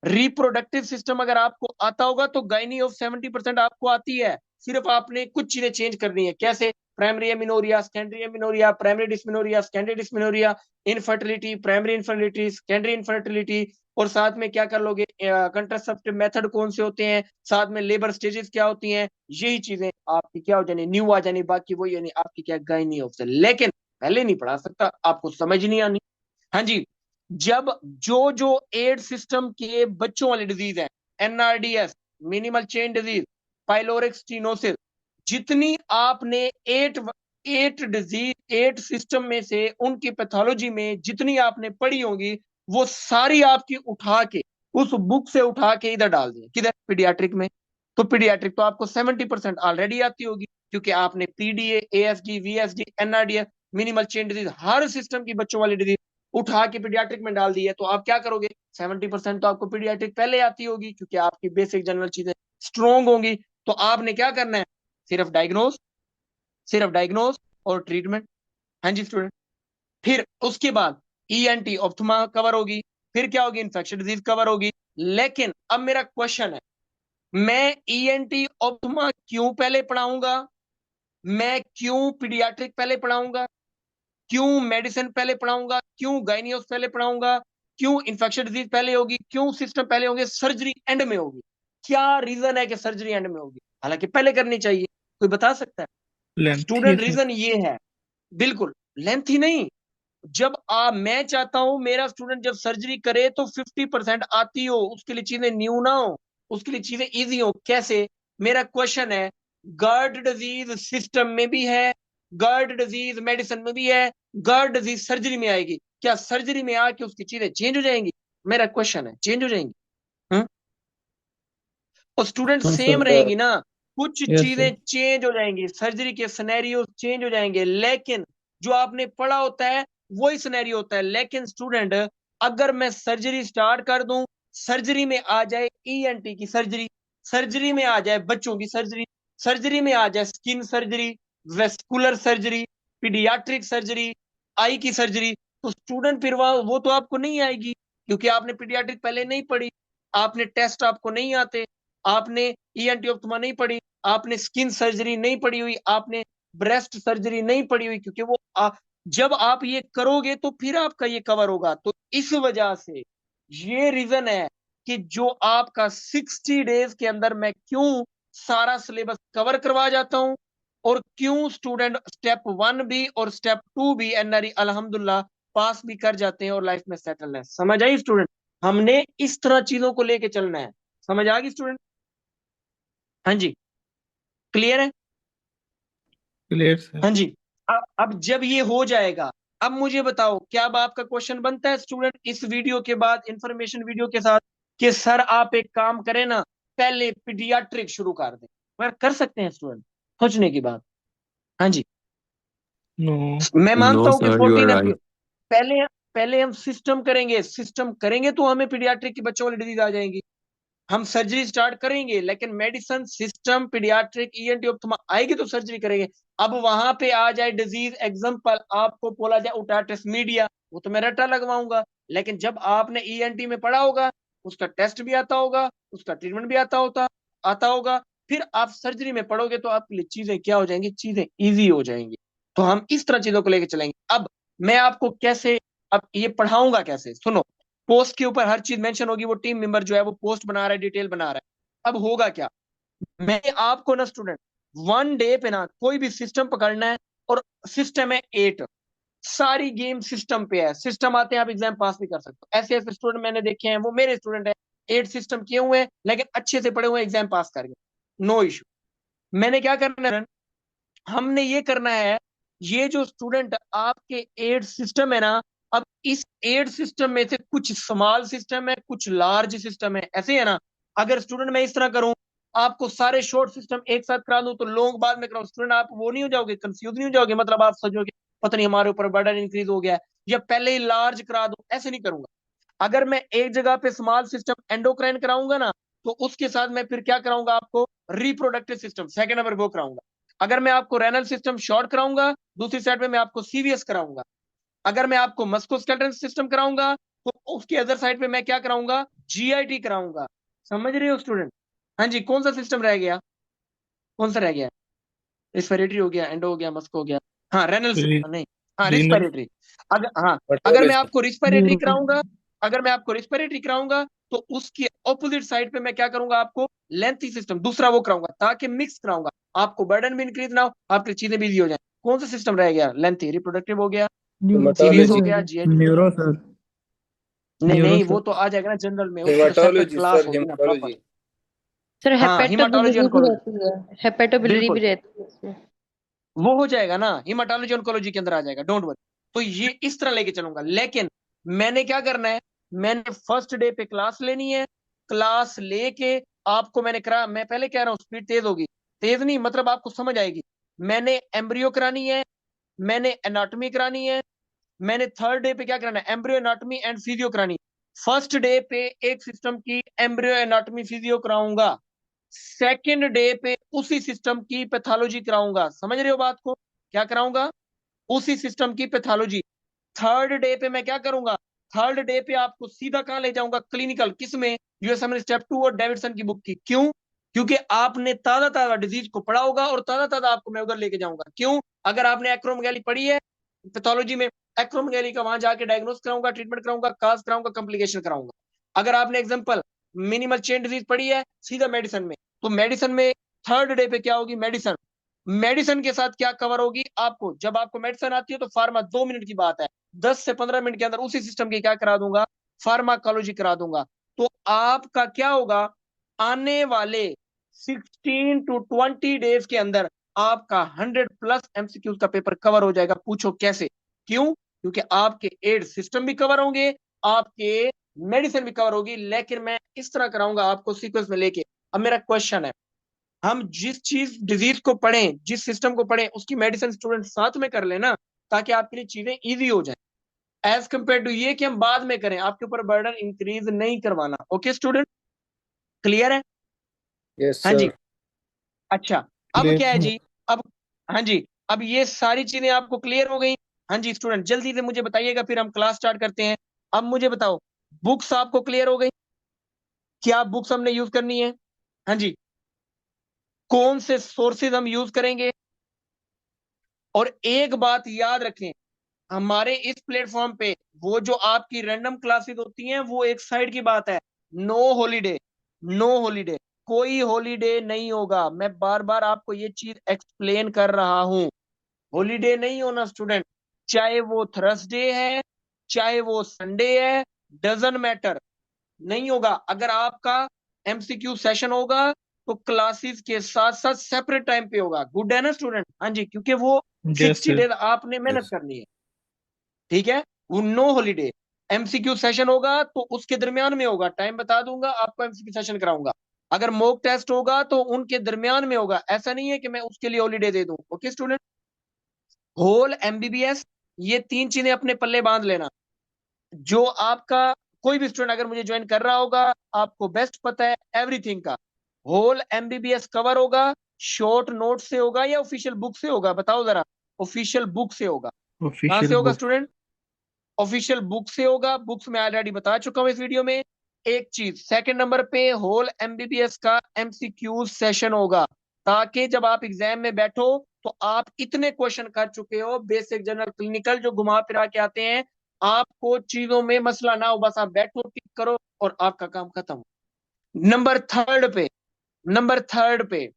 रिप्रोडक्टिव सिस्टम अगर आपको आता होगा तो गायनी ऑफ 70% आपको आती है। सिर्फ आपने कुछ चीजें चेंज करनी है। कैसे? Primary amenorrhoea, secondary amenorrhoea, primary dysmenorrhoea, secondary dysmenorrhoea, infertility, primary infertility, secondary infertility, और साथ में क्या कर लोगे, कंट्रासेप्टिव मेथड कौन से होते हैं, साथ में लेबर स्टेजेस क्या होती हैं, यही चीजें आपकी क्या हो जानी, न्यू आ जानी। बाकी वही यानी आपकी क्या गायनी ऑफ से, लेकिन पहले नहीं पढ़ा सकता, आपको समझ नहीं आनी। हाँ जी, जब जो जो एड सिस्टम के बच्चों वाली डिजीज है, NRDS, minimal change disease, pyloric stenosis, जितनी आपने एट डिजीज, एट सिस्टम में से उनकी पैथोलॉजी में जितनी आपने पढ़ी होंगी, वो सारी आपकी उठा के उस बुक से उठा के इधर डाल दी, किधर, पीडियाट्रिक में। तो पीडियाट्रिक तो आपको 70% ऑलरेडी आती होगी, क्योंकि आपने PDA, ASD, VSD, NRDS, minimal change disease, हर सिस्टम की बच्चों वाली डिजीज उठा के पीडियाट्रिक में डाल दी है। तो आप क्या करोगे, 70% तो आपको पीडियाट्रिक पहले आती होगी, क्योंकि आपकी बेसिक जनरल चीजें स्ट्रोंग होंगी। तो आपने क्या करना है, सिर्फ डायग्नोस, सिर्फ डायग्नोस और ट्रीटमेंट। हाँ जी स्टूडेंट, फिर उसके बाद ईएनटी, ऑप्थमा कवर होगी, फिर क्या होगी, इन्फेक्शन डिजीज कवर होगी। लेकिन अब मेरा क्वेश्चन है, मैं ईएनटी ऑप्थमा क्यों पहले पढ़ाऊंगा, मैं क्यों पीडियाट्रिक पहले पढ़ाऊंगा, क्यों मेडिसिन पहले पढ़ाऊंगा, क्यों गाइनियोस पहले पढ़ाऊंगा, क्यों इन्फेक्शन डिजीज पहले होगी, क्यों सिस्टम पहले होंगे, सर्जरी एंड में होगी? क्या रीजन है कि सर्जरी एंड में होगी, हालांकि पहले करनी चाहिए? कोई बता सकता है? लेंथी स्टूडेंट, है। रीजन ये है, बिल्कुल लेंथी नहीं। जब मैं चाहता हूं मेरा स्टूडेंट जब सर्जरी करे तो 50% आती हो, उसके लिए चीजें न्यू ना हो, उसके लिए चीजें इजी हो। कैसे? मेरा क्वेश्चन है, गर्ड डिजीज सिस्टम में भी है, गर्ड डिजीज मेडिसिन में भी है, गर्ड डिजीज सर्जरी में आएगी, क्या सर्जरी में आके उसकी चीजें चेंज हो जाएंगी? मेरा क्वेश्चन है, चेंज हो जाएंगी? हम्म? और स्टूडेंट तो सेम सर। रहेंगी ना? कुछ यस चीजें सर। चेंज हो जाएंगी, सर्जरी के सिनेरियो चेंज हो जाएंगे, लेकिन जो आपने पढ़ा होता है वही सिनेरियो होता है। लेकिन स्टूडेंट, अगर मैं सर्जरी स्टार्ट कर दूं, सर्जरी में आ जाए ईएनटी की सर्जरी, सर्जरी में आ जाए बच्चों की सर्जरी, सर्जरी में आ जाए skin surgery, vascular surgery, paediatric surgery, eye की सर्जरी, तो स्टूडेंट फिर वो तो आपको नहीं आएगी, क्योंकि आपने पीडियाट्रिक पहले नहीं पढ़ी, आपने टेस्ट आपको नहीं आते, आपने ईएनटी ऑप्थमा नहीं पढ़ी, आपने स्किन सर्जरी नहीं पढ़ी हुई, आपने ब्रेस्ट सर्जरी नहीं पढ़ी हुई, क्योंकि वो जब आप ये करोगे तो फिर आपका ये कवर होगा। तो इस वजह से ये रीजन है कि जो आपका 60 डेज के अंदर मैं क्यों सारा सिलेबस कवर करवा जाता हूं, और क्यों स्टूडेंट स्टेप 1 भी और स्टेप 2 भी एनआरई अल्हम्दुलिल्लाह पास भी कर जाते हैं और लाइफ में सेटल है। समझ आई स्टूडेंट? हमने इस तरह चीजों को लेके चलना है। समझ आ गई स्टूडेंट? हाँ जी, क्लियर है? Clear sir. हाँ जी, अब जब ये हो जाएगा, अब मुझे बताओ, क्या अब आपका क्वेश्चन बनता है स्टूडेंट इस वीडियो के बाद, इंफॉर्मेशन वीडियो के साथ, कि सर आप एक काम करें ना, पहले पीडियाट्रिक शुरू कर दें? मगर कर सकते हैं स्टूडेंट, सोचने की बात। हाँ जी, नो। मैं मानता No, हूँ कि sir, you are 14 right. MP पहले पहले हम सिस्टम करेंगे, सिस्टम करेंगे तो हमें पीडियाट्रिक की बच्चों वाली डिजीज आ जाएंगी। हम सर्जरी स्टार्ट करेंगे, लेकिन मेडिसिन सिस्टम पीडियाट्रिक ईएनटी ऑप्थमा आएगी तो सर्जरी करेंगे। अब वहां पे आ जाए डिजीज एग्जांपल, आपको बोला जाए ओटाइटिस मीडिया, वो तो मैं रट्टा लगवाऊंगा। लेकिन जब आपने ईएनटी में पढ़ा होगा, उसका टेस्ट भी आता होगा, उसका ट्रीटमेंट भी आता होगा, फिर आप सर्जरी में पढ़ोगे तो आपके लिए चीजें क्या हो जाएंगी, चीजें इजी हो जाएंगी। तो हम इस तरह चीजों को लेकर चलेंगे। अब मैं आपको कैसे, अब ये पढ़ाऊंगा कैसे, सुनो। पोस्ट के ऊपर हर चीज मेंशन होगी, वो टीम मेंबर जो है वो पोस्ट बना रहा है, डिटेल बना रहा है। अब होगा क्या, मैं आपको ना स्टूडेंट 1 डे पे ना कोई भी सिस्टम पकड़ना है, और सिस्टम है 8, सारी गेम सिस्टम पे है, सिस्टम आते हैं आप एग्जाम पास भी कर सकते हो। ऐसे ऐसे स्टूडेंट मैंने देखे हैं, वो मेरे स्टूडेंट हैं, 8 सिस्टम किए हुए हैं, लेकिन अच्छे से पढ़े हुए, एग्जाम पास कर गए, नो इशू। मैंने क्या करना है, हमने ये करना है, ये जो स्टूडेंट आपके 8 सिस्टम है ना, अब इस 8 सिस्टम में से कुछ स्मॉल सिस्टम है, कुछ लार्ज सिस्टम है, ऐसे है ना। अगर स्टूडेंट मैं इस तरह करूं, आपको सारे शॉर्ट सिस्टम एक साथ करा दूं तो लॉन्ग बाद में कराऊं, स्टूडेंट आप वो नहीं हो जाओगे, कंफ्यूज नहीं हो जाओगे, मतलब आप सोचोगे पता नहीं हमारे ऊपर बर्डन इंक्रीज हो गया है, या पहले ही लार्ज करा दूं, ऐसे नहीं करूंगा। अगर मैं एक जगह पे स्मॉल सिस्टम एंडोक्राइन कराऊंगा ना, तो उसके साथ मैं फिर क्या कराऊंगा, आपको रिप्रोडक्टिव सिस्टम सेकंड नंबर वो कराऊंगा। अगर मैं आपको रेनल सिस्टम शॉर्ट कराऊंगा, दूसरी साइड में मैं आपको सीवीएस कराऊंगा। अगर मैं आपको मस्कुलोस्केलेटल सिस्टम कराऊंगा, तो उसके अदर साइड पे मैं क्या कराऊंगा, जीआईटी कराऊंगा। समझ रहे हो स्टूडेंट? हाँ जी, कौन सा सिस्टम रह गया, कौन सा रह गया? रिस्पिरेटरी हो गया, एंडो हो गया, मस्को हो गया, हाँ रेनल री, नहीं, हाँ रीनल। रिस्पिरेटरी। अगर हाँ, अगर मैं Metabolism. आपको रिस्पिरेटरी कराऊंगा, अगर मैं आपको रिस्पिरेटरी कराऊंगा, तो उसके ऑपोजिट साइड पे मैं क्या करूंगा, आपको लेंथी सिस्टम दूसरा वो कराऊंगा, ताकि मिक्स कराऊंगा, आपको बर्डन भी इंक्रीज ना हो, आपकी चीजें भी इजी हो जाए। कौन सा सिस्टम रह गया, लेंथी, रिप्रोडक्टिव हो गया, सीवीएस हो Hematology. गया, जीआईटी हो गया। Neuro sir. नहीं न्यूरो नहीं, वो सर। तो आ जाएगा ना जनरल में, उसकी तो सेपरेट Hematology, क्लास sir. होगी ना प्रॉपर। Hematology. सर हाँ, हिमाटोलॉजी हेपेटोबिलिटी भी ऑन्कोलॉजी, रहती है, हेपेटोबिलिटी भी बिल्कुल रहती है उसमें। वो हो जाएगा ना, हिमाटोलॉजी ऑन्कोलॉजी के अंदर आ जाएगा, डोंट वरी। तो ये इस तरह लेके चलूंगा, लेकिन मैंने क्या करना है, मैंने फर्स्ट डे पे क्लास लेनी है, क्लास लेके आपको मैंने करा, मैं पहले कह रहा हूँ स्पीड तेज होगी, तेज नहीं मतलब आपको समझ आएगी। मैंने एम्ब्रियो करानी है, मैंने एनाटॉमी करानी है, मैंने थर्ड डे पे क्या कराना है, एम्ब्रियो एनाटॉमी एंड फिजियो करानी है। फर्स्ट डे पे एक सिस्टम की एम्ब्रियो एनाटॉमी फिजियो कराऊंगा, सेकंड डे पे उसी सिस्टम की पैथोलॉजी कराऊंगा। समझ रहे हो बात को, क्या कराऊंगा, उसी सिस्टम की पैथोलॉजी। थर्ड डे पे मैं क्या करूंगा, थर्ड डे पे आपको सीधा कहां ले जाऊंगा, क्लिनिकल, किसमें, यूएसएमएल स्टेप 2 और डेविडसन की बुक की। क्यों? क्योंकि आपने ताजा ताजा डिजीज को पढ़ा होगा, और ताजा ताजा आपको मैं उधर लेके जाऊंगा। क्यों? अगर आपने एक्रोमेगाली पढ़ी है पैथोलॉजी में, एक्रोमेगाली का वहां जाके डायग्नोस कराऊंगा, ट्रीटमेंट कराऊंगा, काज कराऊंगा, कॉम्प्लिकेशन कराऊंगा। अगर आपने एग्जाम्पल मिनिमल चेन डिजीज पढ़ी है, सीधा मेडिसिन में, तो मेडिसिन में थर्ड डे पे क्या होगी, मेडिसिन। मेडिसिन के साथ क्या कवर होगी, आपको जब आपको मेडिसिन आती है तो फार्मा 2 मिनट की बात है, 10 से 15 मिनट के अंदर उसी सिस्टम की क्या करा दूंगा, फार्माकोलॉजी करा दूंगा। तो आपका क्या होगा, आने वाले 16 to 20 डेज के अंदर आपका 100+ एमसीक्यूज का पेपर कवर हो जाएगा। पूछो कैसे, क्यों? क्योंकि आपके एड सिस्टम भी कवर होंगे, आपके मेडिसिन भी कवर होगी, लेकिन मैं इस तरह कराऊंगा आपको सीक्वेंस में लेके। अब मेरा क्वेश्चन है, हम जिस चीज डिजीज को पढ़ें, जिस सिस्टम को पढ़ें, उसकी मेडिसिन स्टूडेंट साथ में कर लेना, ताकि आपके लिए चीजें इजी हो जाए, एज कंपेयर टू ये कि हम बाद में करें, आपके ऊपर बर्डन इंक्रीज नहीं करवाना। ओके स्टूडेंट, क्लियर है? Yes, हाँ जी। sir. अच्छा, अब क्लियर क्या है सर। जी, अब, हाँ जी, अब ये सारी चीजें आपको क्लियर हो गई। हाँ जी स्टूडेंट, जल्दी से मुझे बताइएगा, फिर हम क्लास स्टार्ट करते हैं। अब मुझे बताओ, बुक्स आपको क्लियर हो गई, क्या बुक्स हमने यूज करनी है? हाँ जी, कौन से सोर्सेज हम यूज करेंगे? और एक बात याद रखें, हमारे इस प्लेटफॉर्म पे वो जो आपकी रैंडम क्लासेस होती हैं, वो एक साइड की बात है, नो हॉलीडे, नो हॉलीडे, कोई हॉलीडे नहीं होगा। मैं बार बार आपको ये चीज एक्सप्लेन कर रहा हूं, हॉलीडे नहीं होना स्टूडेंट, चाहे वो थर्सडे है, चाहे वो संडे है, डजन मैटर, नहीं होगा। अगर आपका एमसीक्यू सेशन होगा तो क्लासेस के साथ साथ सेपरेट टाइम पे होगा। गुड है ना स्टूडेंट? हाँ जी, क्योंकि वो Yes, 60 sir. डेज आपने मेहनत Yes. करनी है, ठीक है। वो नो हॉलीडे। एमसीक्यू सेशन होगा तो उसके दरमियान में होगा, टाइम बता दूंगा, आपको एमसीक्यू सेशन कराऊंगा। अगर मॉक टेस्ट होगा तो उनके दरमियान में होगा, ऐसा नहीं है कि मैं उसके लिए हॉलीडे दे दूं। ओके स्टूडेंट, होल एमबीबीएस, ये 3 चीजें अपने पल्ले बांध लेना। जो आपका कोई भी स्टूडेंट अगर मुझे ज्वाइन कर रहा होगा, आपको बेस्ट पता है एवरीथिंग का। होल एमबीबीएस कवर होगा, शॉर्ट नोट से होगा या ऑफिशियल बुक से होगा, बताओ जरा। ऑफिशियल बुक से होगा। कहां से Official होगा book. स्टूडेंट? ऑफिशियल बुक से होगा। बुक्स में ऑलरेडी बता चुका हूं इस वीडियो में। एक चीज, सेकंड नंबर पे होल एमबीबीएस का एमसीक्यू सेशन होगा, ताकि जब आप एग्जाम में बैठो तो आप इतने क्वेश्चन कर चुके हो, बेसिक, जनरल, क्लिनिकल, जो घुमा फिरा के आते हैं, आपको चीजों में मसला ना हो, बस आप बैठो, टिक करो और आपका काम खत्म। नंबर थर्ड पे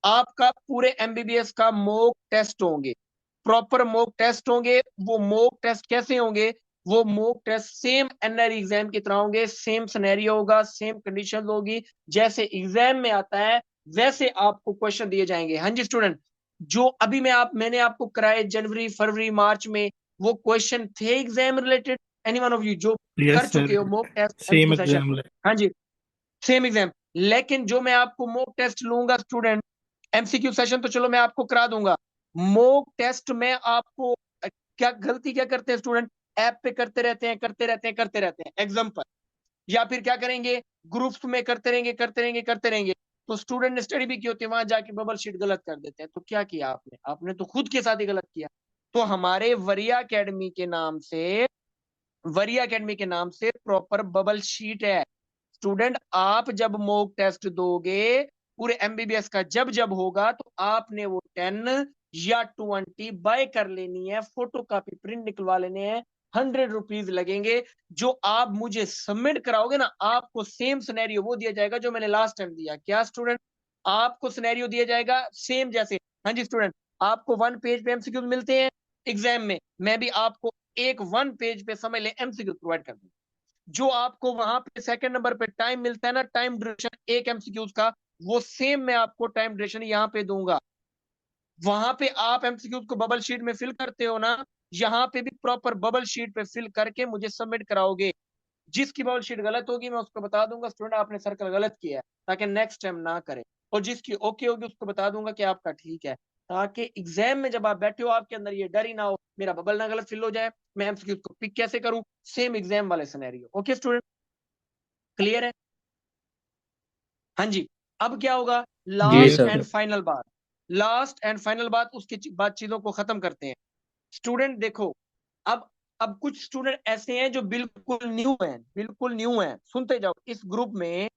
आपका पूरे एमबीबीएस का मॉक टेस्ट होंगे, प्रॉपर मॉक टेस्ट होंगे। वो मॉक टेस्ट कैसे होंगे? वो mock test same NRE exam की तरह होंगे, सेम सिनेरियो होगा, सेम कंडीशन होगी, जैसे एग्जाम में आता है वैसे आपको क्वेश्चन दिए जाएंगे। हाँ जी स्टूडेंट, जो अभी मैंने आपको कराए जनवरी, फरवरी, मार्च में, वो क्वेश्चन थे exam related? Any one of you जो कर Yes, sir. चुके हो mock test, Same MCQ session? exam. हाँ जी, सेम एग्जाम। लेकिन जो मैं आपको मॉक टेस्ट लूंगा स्टूडेंट, एमसीक्यू सेशन तो चलो मैं आपको करा दूंगा, मॉक टेस्ट में आपको क्या गलती क्या करते हैं स्टूडेंट? ऐप पे करते रहते हैं एग्जाम्पल, या फिर क्या करेंगे, ग्रुप्स में करते रहेंगे। तो स्टूडेंट ने स्टडी भी की होती है, वहां जाके बबल शीट गलत कर देते हैं। तो क्या किया आपने? आपने तो खुद के साथ ही गलत किया। तो हमारे वरिया एकेडमी के नाम से प्रॉपर बबल शीट है। स्टूडेंट, आप जब मॉक टेस्ट दोगे पूरे एमबीबीएस का, जब जब होगा, तो आपने वो 10 या 20 बाय कर लेनी है, फोटो कॉपी प्रिंट निकलवा लेने हैं। 100 रुपीज लगेंगे। जो आप मुझे सबमिट कराओगे ना, आपको सेम सिनेरियो वो दिया जाएगा जो मैंने लास्ट टाइम दिया। क्या स्टूडेंट? आपको सिनेरियो दिया जाएगा सेम जैसे। हाँ जी स्टूडेंट, आपको 1 पेज पे एमसीक्यू मिलते हैं एग्जाम में, मैं भी आपको एक 1 पेज पे समझ ले एमसीक्यू प्रोवाइड कर दूंगा। जो आपको वहां पे सेकंड नंबर पे टाइम मिलता है ना, टाइम ड्यूरेशन एक एमसीक्यूज का, वो सेम मैं आपको टाइम ड्यूरेशन यहाँ पे दूंगा। वहां पे आप एमसीक्यूज को बबल शीट में फिल करते हो ना, यहाँ पे भी प्रॉपर बबल शीट पे फिल करके मुझे सबमिट कराओगे। जिसकी बबल शीट गलत होगी मैं उसको बता दूंगा, स्टूडेंट आपने सर्कल गलत किया है, ताकि नेक्स्ट टाइम ना करे। और जिसकी ओके होगी उसको बता दूंगा कि आपका ठीक है, ताकि एग्जाम में जब आप बैठे हो आपके अंदर ये डर ही ना हो मेरा बबल ना गलत फिल हो जाए, मैं एमसीक्यू को पिक कैसे करूं। सेम एग्जाम वाले सिनेरियो। ओके स्टूडेंट, क्लियर है? हाँ जी। अब क्या होगा? जी Yes, last sir. And sir. Final बात, उसके बाद चीजों को खत्म करते हैं। स्टूडेंट देखो, अब कुछ स्टूडेंट ऐसे हैं जो बिल्कुल न्यू हैं, सुनते जाओ। इस ग्रुप में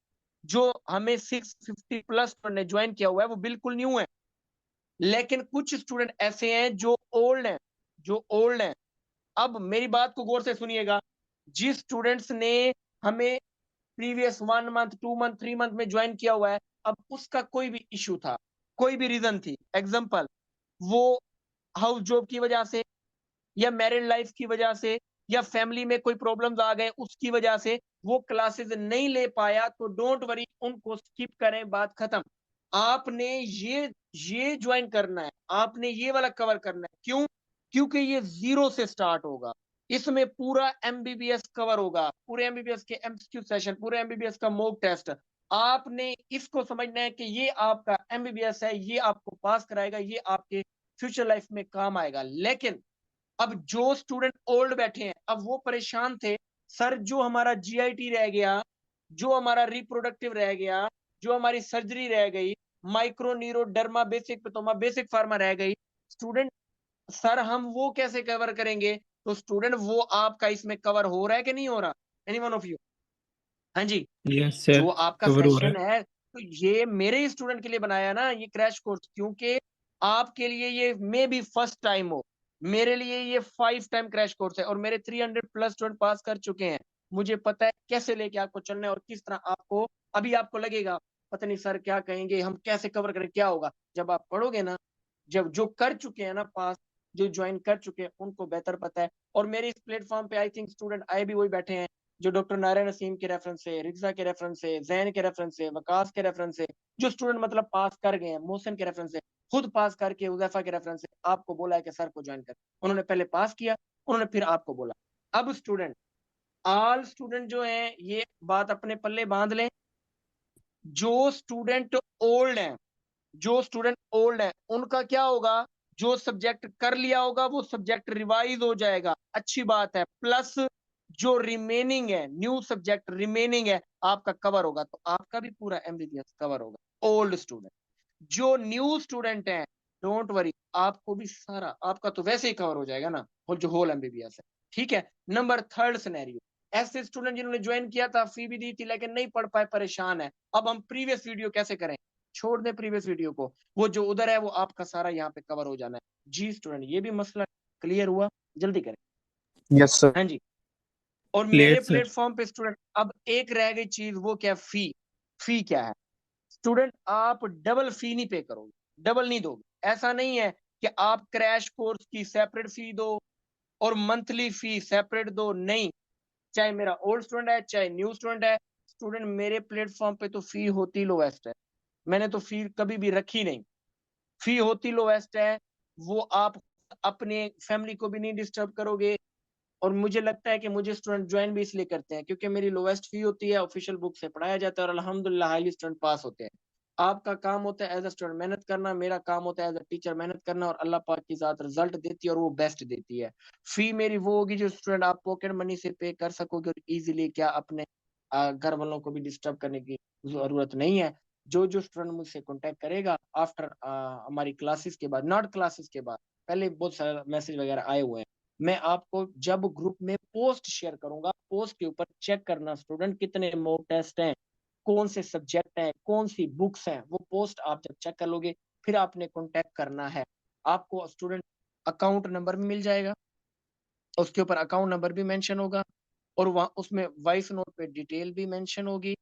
जो हमें 650 प्लस ने ज्वाइन किया हुआ है वो बिल्कुल न्यू है। लेकिन कुछ स्टूडेंट ऐसे हैं जो ओल्ड हैं। अब मेरी बात को गौर से सुनिएगा। जिस स्टूडेंट्स ने हमें प्रीवियस 1 मंथ, 2 मंथ, 3 मंथ में ज्वाइन किया हुआ है, अब उसका कोई भी इशू था, कोई भी रीजन थी, एग्जाम्पल वो हाउस जॉब की वजह से, या मैरिड लाइफ की वजह से, या फैमिली में कोई प्रॉब्लम्स आ गए उसकी वजह से वो क्लासेस नहीं ले पाया, तो डोंट वरी, उनको स्किप करें, बात खत्म। आपने ये ज्वाइन करना है, आपने ये वाला कवर करना है। क्यों? क्योंकि ये 0 से स्टार्ट होगा। इसमें पूरा एमबीबीएस कवर होगा, पूरे एमबीबीएस के एमसीक्यू सेशन, पूरे एमबीबीएस का मॉक टेस्ट। आपने इसको समझना है कि ये आपका एमबीबीएस है, ये आपको पास कराएगा, ये आपके फ्यूचर लाइफ में काम आएगा। लेकिन अब जो स्टूडेंट ओल्ड बैठे हैं, अब वो परेशान थे, सर जो हमारा जीआईटी रह गया, जो हमारा रिप्रोडक्टिव रह गया, जो हमारी सर्जरी रह गई, micro neuro derma basic Pathoma basic pharma रह गई, स्टूडेंट सर हम वो कैसे कवर करेंगे? तो स्टूडेंट वो आपका इसमें कवर हो रहा है कि नहीं हो रहा? Any one of you? हाँ जी। Yes, sir. जो आपका Cover हो रहा सेशन है, तो ये मेरे ही स्टूडेंट के लिए बनाया ना ये क्रैश कोर्स, क्योंकि आपके लिए ये मे बी फर्स्ट टाइम हो, मेरे लिए ये 5 टाइम क्रैश कोर्स है, और मेरे 300 प्लस स्टूडेंट पास कर चुके हैं। मुझे पता है कैसे लेके आपको चलना है और किस तरह आपको। अभी आपको लगेगा पता नहीं सर क्या कहेंगे, हम कैसे कवर करें, क्या होगा? जब आप पढ़ोगे ना, जब जो कर चुके हैं ना पास, जो ज्वाइन कर चुके हैं, उनको बेहतर पता है। और मेरे इस प्लेटफॉर्म पे आई थिंक स्टूडेंट आए भी वही बैठे हैं जो डॉक्टर नारायण नसीम के रेफरेंस से, रिजा के रेफरेंस से, जैन के रेफरेंस से, वकास के रेफरेंस से, जो स्टूडेंट मतलब पास कर गए हैं, मोहसिन के रेफरेंस से, खुद पास करके हुज़ैफा के रेफरेंस से आपको बोला है कि सर को ज्वाइन कर। उन्होंने पहले पास किया, उन्होंने फिर आपको बोला। अब स्टूडेंट, ऑल स्टूडेंट जो हैं ये बात अपने पल्ले बांध लें। जो स्टूडेंट ओल्ड हैं, जो स्टूडेंट ओल्ड है उनका क्या होगा, जो सब्जेक्ट कर लिया होगा वो सब्जेक्ट रिवाइज हो जाएगा, अच्छी बात है। प्लस जो रिमेनिंग है, न्यू सब्जेक्ट रिमेनिंग है, आपका कवर होगा, तो आपका भी पूरा एमबीबीएस कवर होगा। ओल्ड स्टूडेंट, जो न्यू स्टूडेंट है, डोंट वरी, आपको भी सारा, आपका तो वैसे ही कवर हो जाएगा ना, और जो होल एमबीबीएस है। ठीक है। नंबर थर्ड सिनेरियो, ऐसे स्टूडेंट जिन्होंने ज्वाइन किया था, फी भी दी थी लेकिन नहीं पढ़ पाए, परेशान है। अब हम प्रीवियस वीडियो कैसे करें, छोड़ दें प्रीवियस वीडियो को, वो जो उधर है वो आपका सारा यहाँ पे कवर हो जाना है। जी स्टूडेंट, ये भी मसला क्लियर हुआ? जल्दी करें। Yes sir. हाँ जी। और क्लियर मेरे सर। प्लेटफॉर्म पे स्टूडेंट अब एक रह गई चीज, वो क्या? फी। फी क्या है स्टूडेंट? आप डबल फी नहीं पे करोगे, डबल नहीं दोगे। ऐसा नहीं है कि आप क्रैश कोर्स की सेपरेट फी दो और मंथली फी सेपरेट दो, नहीं। चाहे मेरा ओल्ड स्टूडेंट है चाहे न्यू स्टूडेंट है, स्टूडेंट मेरे प्लेटफॉर्म पे तो फी होती लोवेस्ट है। मैंने तो फी कभी भी रखी नहीं, फी होती लोवेस्ट है। वो आप अपने फैमिली को भी नहीं डिस्टर्ब करोगे। और मुझे लगता है कि मुझे स्टूडेंट ज्वाइन भी इसलिए करते हैं क्योंकि मेरी लोवेस्ट फी होती है, ऑफिशियल बुक से पढ़ाया जाता है और अल्हम्दुलिल्लाह हाईली स्टूडेंट पास होते हैं। आपका काम होता है एज अ स्टूडेंट मेहनत करना, मेरा काम होता है एज अ टीचर मेहनत करना, और अल्लाह पाक की जात रिजल्ट देती है और वो बेस्ट देती है। फी मेरी वो होगी जो स्टूडेंट आप पॉकेट मनी से पे कर सकोगे और इजीली, क्या अपने घर वालों को भी डिस्टर्ब करने की जरूरत नहीं है। जो जो स्टूडेंट मुझसे कांटेक्ट करेगा आफ्टर हमारी क्लासेस के बाद, नॉट क्लासेस के बाद, पहले बहुत सारे मैसेज वगैरह आए हुए हैं, मैं आपको जब ग्रुप में पोस्ट शेयर करूंगा, पोस्ट के ऊपर चेक करना स्टूडेंट कितने मॉक टेस्ट हैं, कौन से सब्जेक्ट हैं, कौन सी बुक्स हैं, वो पोस्ट आप जब चेक कर लोगे फिर आपने कांटेक्ट करना है। आपको स्टूडेंट अकाउंट नंबर भी मिल जाएगा, उसके ऊपर अकाउंट नंबर भी मेंशन होगा, और वहां उसमें वॉइस नोट पे डिटेल भी मेंशन होगी।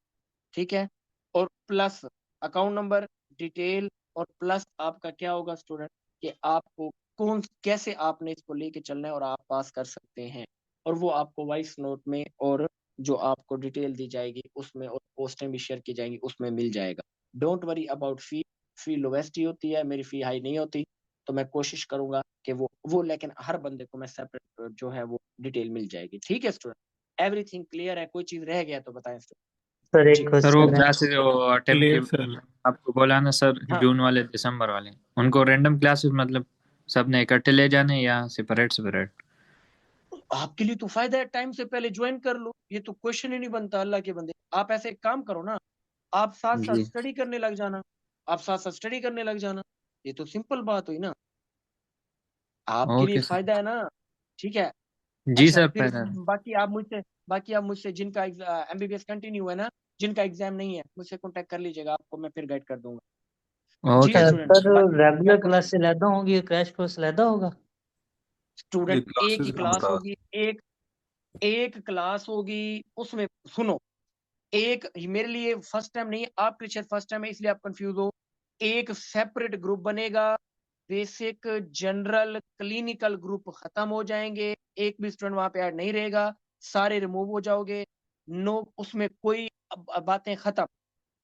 ठीक है। और प्लस अकाउंट नंबर, डिटेल, और प्लस आपका क्या होगा स्टूडेंट, कि आपको कौन कैसे आपने इसको लेके चलना है और आप पास कर सकते हैं, और वो आपको वॉइस नोट में, और जो आपको डिटेल दी जाएगी उसमें, और पोस्टें भी शेयर की जाएंगी उसमें मिल जाएगा। Don't worry about fee. Fee lowest ही होती है, मेरी फी हाई नहीं होती, तो मैं कोशिश करूंगा कि वो लेकिन हर बंदे को मैं सेपरेट जो है वो डिटेल मिल जाएगी। ठीक है स्टूडेंट, एवरीथिंग क्लियर है? कोई चीज रह गया तो बताएं स्टूडेंट। सर जी। एक सर वो क्वेश्चन है। क्लासेस जो अटेम्प्ट क्लियर के सर। आपको बोला ना सर, हाँ, जून वाले दिसंबर वाले, उनको रैंडम क्लासेस मतलब सबने इकट्ठे ले जाने या सेपरेट सेपरेट? आपके लिए तो फायदा है, टाइम से पहले ज्वाइन कर लो, ये तो क्वेश्चन ही नहीं बनता। अल्लाह के बंदे, आप ऐसे एक काम करो ना, आप साथ साथ जी स्टडी करने लग जाना, आप साथ साथ स्टडी करने लग जाना, ये तो सिंपल बात हुई ना, आपके लिए ओके सर। फायदा है ना। ठीक है। जी अच्छा, सर फिर पहले। बाकी आप मुझसे जिनका एमबीबीएस कंटिन्यू है ना, जिनका एग्जाम नहीं है, मुझसे कांटेक्ट कर लीजिएगा, आपको मैं फिर गाइड कर दूंगा। जी ओके सर। स्टूडेंट, सर बाकी क्या रेगुलर क्वेश्चन? क्लास लैदा होंगी, क्रैश कोर्स लैदा होगा? ये स्टूडेंट एक क्लासेस ही का क्लास बता। होगी, एक एक क्लास होगी, उसमें सुनो, एक मेरे लिए फर्स्ट टाइम नहीं है, आपके लिए फर्स्ट टाइम है इसलिए आप कंफ्यूज हो। एक सेपरेट ग्रुप बनेगा, बेसिक, जनरल, क्लिनिकल ग्रुप खत्म हो जाएंगे, एक भी स्टूडेंट वहां पे ऐड नहीं रहेगा, सारे रिमूव हो जाओगे। नो, उसमें कोई अब बातें खत्म।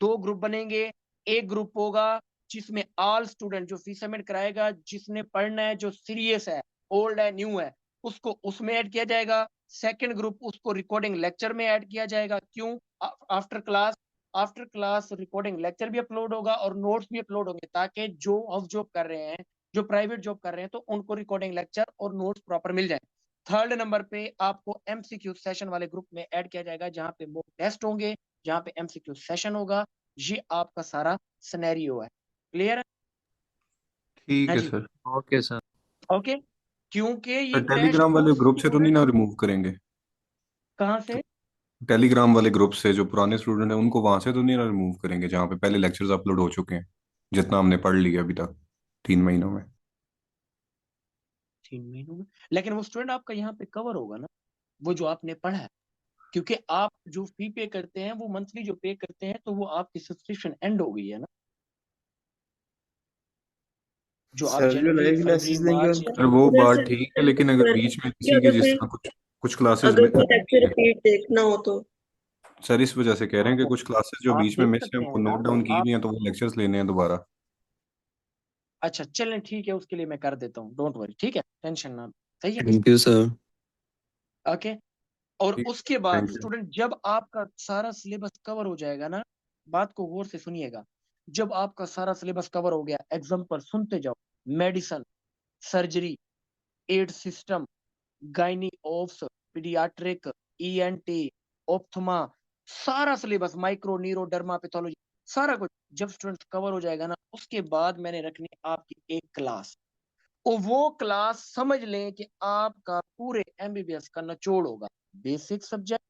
दो ग्रुप बनेंगे, एक ग्रुप होगा जिसमें ऑल स्टूडेंट, जो फीस सबमिट कराएगा, जिसने पढ़ना है, जो सीरियस है, ओल्ड है, न्यू है, उसको उसमें ऐड किया जाएगा। सेकंड ग्रुप, उसको रिकॉर्डिंग लेक्चर में ऐड किया जाएगा। क्यों? आफ्टर क्लास रिकॉर्डिंग लेक्चर भी अपलोड होगा और नोट्स भी अपलोड होंगे, ताकि जो हाउस जॉब कर रहे हैं, जो प्राइवेट जॉब कर रहे हैं, तो उनको रिकॉर्डिंग लेक्चर और नोट्स प्रॉपर मिल जाए। थर्ड नंबर पे आपको एमसीक्यू सेशन वाले ग्रुप में ऐड किया जाएगा, जहां पे मॉक टेस्ट होंगे, जहां पे एमसीक्यू सेशन होगा। ये आपका सारा सिनेरियो है। क्लियर है? ठीक हाँ है जी। सर। Okay sir. ओके। क्योंकि ये सर क्रैश टेलीग्राम वाले कोर्स ग्रुप से तो नहीं स्टूडेंट, ना रिमूव करेंगे? कहाँ से? टेलीग्राम वाले ग्रुप से जो पुराने स्टूडेंट हैं उनको वहां से तो नहीं ना रिमूव करेंगे, जहाँ पे पहले लेक्चर्स अपलोड हो चुके हैं, जितना हमने पढ़ लिया अभी तक 3 महीनों में? 3 महीनों में? लेकिन वो स्टूडेंट आपका यहाँ पे कवर होगा ना, वो जो आपने पढ़ा है, क्योंकि आप जो फी पे करते हैं, वो मंथली जो पे करते हैं, तो वो आपकी सब्सक्रिप्शन एंड हो गई है ना, जो आप सर जो जनवरी, नए फरवरी, क्लासेस लेंगे मार्च, सर उनका वो पूरा बात सिर्फ ठीक है, लेकिन अगर पर बीच में कि किसी के अगर जिस कोई तरह कुछ कुछ क्लासेस अगर में, कोई लेक्चर रिपीट देखना हो तो सर इस वजह से कह रहे हैं कि हाँ, कुछ क्लासेस जो आप बीच में देख मिस है सकते हैं उनको ना। नोट डाउन की आप नहीं है, तो वो लेक्चर्स लेने हैं दोबारा। अच्छा चलें ठीक है, उसके लिए मैं कर देता हूँ, डोंट वरी, ठीक है, टेंशन ना, सही है, थैंक यू सर। ओके। और ठीक, उसके बाद थैंक यू। स्टूडेंट जब आपका सारा सिलेबस कवर हो जाएगा ना, बात को गौर से सुनिएगा, जब आपका सारा सिलेबस कवर हो गया, एग्जाम्पल सुनते जाओ, मेडिसिन, सर्जरी, एड system, gynae obs, paediatric, ENT, ophtha, सारा syllabus, micro, neuro, derma, pathology, सारा कुछ जब स्टूडेंट कवर हो जाएगा ना, उसके बाद मैंने रखनी है आपकी एक क्लास, और वो क्लास समझ लें कि आपका पूरे एमबीबीएस का निचोड़ होगा, बेसिक सब्जेक्ट,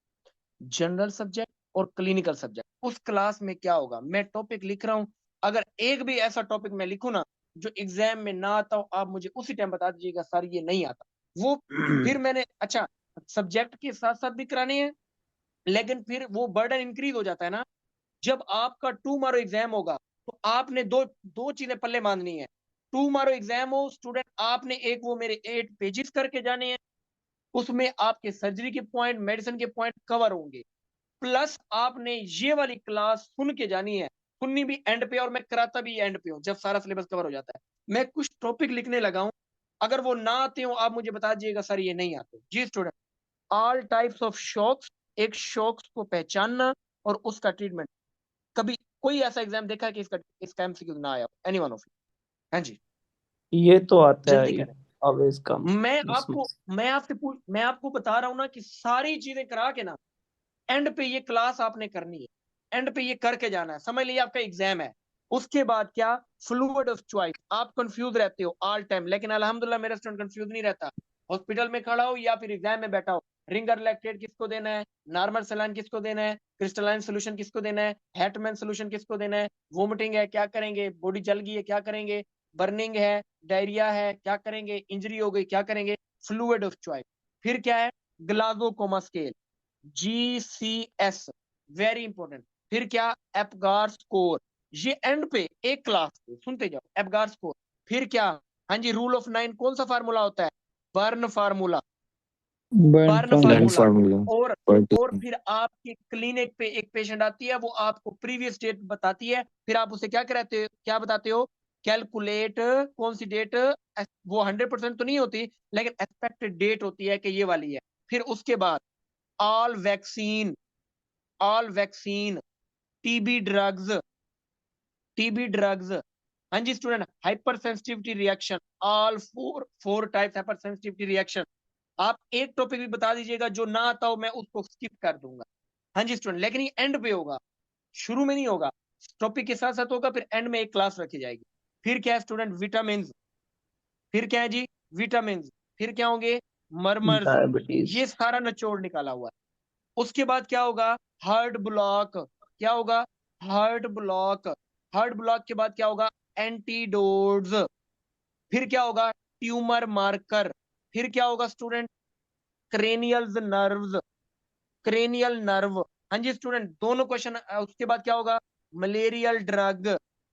जनरल सब्जेक्ट और क्लिनिकल सब्जेक्ट। उस क्लास में क्या होगा, मैं टॉपिक लिख रहा हूं, अगर एक भी ऐसा टॉपिक मैं लिखूं ना जो एग्जाम में ना आता हो, आप मुझे उसी टाइम बता दीजिएगा सर ये नहीं आता, वो फिर मैंने अच्छा सब्जेक्ट के साथ साथ भी कराने हैं, लेकिन फिर वो बर्डन इंक्रीज हो जाता है ना, जब आपका टुमारो एग्जाम होगा तो आपने दो दो चीजें पल्ले बांधनी है, टुमारो एग्जाम हो स्टूडेंट, आपने एक वो मेरे 8 पेजेस करके जाने हैं, उसमें आपके सर्जरी के पॉइंट, मेडिसिन के पॉइंट कवर होंगे, प्लस आपने ये वाली क्लास सुन के जानी है, सुननी भी एंड पे और मैं कराता भी एंड पे हूँ, जब सारा सिलेबस कवर हो जाता है। मैं कुछ टॉपिक लिखने लगा हूँ, अगर वो ना आते हो आप मुझे बता दीजिएगा सर ये नहीं आते। जी student, all types of shocks, एक शॉक्स को पहचानना और उसका ट्रीटमेंट। कभी कोई ऐसा एग्जाम देखा है कि इसका एमसीक्यू ना आया, एनीवन ऑफ यू? हाँ जी, ये तो आता जल्दी है करें। ऑलवेज कम मैं इसमें। आपको बता रहा हूँ ना कि सारी चीजें करा के ना एंड पे ये क्लास आपने करनी है, एंड पे ये करके जाना है, समझ लीजिए आपका एग्जाम है। उसके बाद क्या, फ्लूइड ऑफ चॉइस, आप कंफ्यूज रहते हो ऑल टाइम, लेकिन अल्हम्दुलिल्लाह मेरा स्टूडेंट कंफ्यूज नहीं रहता, हॉस्पिटल में खड़ा हो या फिर एग्जाम में बैठा हो, रिंगर लैक्टेट किसको देना है, नॉर्मल सलाइन किसको देना है, क्रिस्टलाइन सोल्यूशन किसको देना है, हेटमैन सोल्यूशन किसको देना है, वोमिटिंग है क्या करेंगे, बॉडी जल गई है क्या करेंगे, बर्निंग है, डायरिया है क्या करेंगे, इंजरी हो गई क्या करेंगे, फ्लूइड ऑफ चॉइस। फिर क्या है, Glasgow scale, GCS, very important. फिर क्या, एपगार स्कोर, ये एंड पे एक क्लास पे सुनते जाओ, एपगार स्कोर। फिर क्या, हाँ जी, रूल ऑफ 9 कौन सा फार्मूला होता है, burn formula, burn burn formula. Learn formula. Formula. और फिर आपकी क्लिनिक पे एक पेशेंट आती है, वो आपको प्रीवियस डेट बताती है, फिर आप उसे क्या कराते हो, क्या बताते हो, कैलकुलेट कौन सी डेट, वो 100% तो नहीं होती, लेकिन एक्सपेक्टेड डेट होती है कि ये वाली है। फिर उसके बाद ऑल वैक्सीन, टीबी ड्रग्स, हाँ जी student, hypersensitivity reaction, all four types hypersensitivity reaction. आप एक टॉपिक भी बता दीजिएगा जो ना आता हो, मैं उसको स्किप कर दूंगा। हाँ जी स्टूडेंट, लेकिन ये एंड पे होगा, शुरू में नहीं होगा, टॉपिक के साथ साथ होगा, फिर एंड में एक क्लास रखी जाएगी। फिर क्या है स्टूडेंट, विटामिन, फिर क्या है जी, विटामिन, फिर क्या होंगे, मरमर्स, डायबिटीज। ये सारा निचोड़ निकाला हुआ है। उसके बाद क्या होगा, हार्ट ब्लॉक, क्या होगा, हार्ट ब्लॉक, हार्ट ब्लॉक के बाद क्या होगा, एंटीडोट्स। फिर क्या होगा, ट्यूमर मार्कर। फिर क्या होगा student, cranial nerves, cranial nerve. हाँ जी स्टूडेंट, दोनों क्वेश्चन। उसके बाद क्या होगा, मलेरियल ड्रग।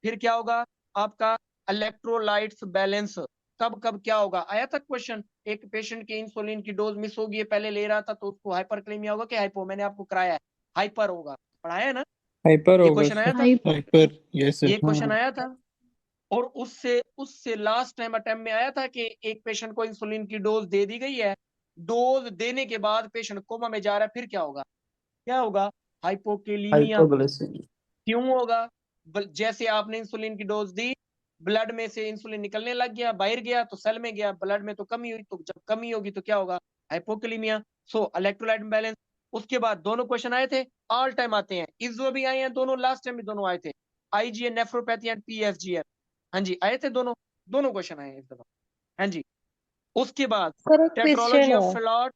फिर क्या होगा आपका, इलेक्ट्रोलाइट्स बैलेंस, कब कब क्या होगा, आया था क्वेश्चन, एक पेशेंट की इंसुलिन की डोज मिस होगी, पहले ले रहा था तो उसको हाइपरक्लेमिया होगा कि हाइपो, मैंने आपको कराया है, हाइपर होगा, पढ़ाया है ना, हाइपर ये होगा क्वेश्चन आया सर। था, हाइपर, यस ये सर। क्वेश्चन आया था। और उससे उससे लास्ट टाइम अटेम्प्ट में आया था कि एक पेशेंट को इंसुलिन की डोज दे दी गई है, डोज देने के बाद पेशेंट कोमा में जा रहा है, फिर क्या होगा, क्या होगा, हाइपोकेलीमिया। हाइपोग्लाइसेमिया। क्यों होगा, जैसे आपने इंसुलिन की डोज दी, ब्लड में से इंसुलिन निकलने लग गया, बाहर गया तो सेल में गया, ब्लड में तो कमी हुई, तो जब कमी होगी तो क्या होगा, हाइपोकेलीमिया। सो इलेक्ट्रोलाइट बैलेंस। उसके बाद दोनों क्वेश्चन आए थे, ऑल टाइम आते हैं, इस भी आए हैं दोनों, लास्ट टाइम भी दोनों आए थे, आईजीए नेफ्रोपैथी एंड पीएसजीएफ। हाँ जी आए थे दोनों, दोनों क्वेश्चन आए हैं इस दफा। हाँ जी, उसके बाद सर एक टेट्रोलॉजी क्वेश्चन ऑफ है। फ्लॉट।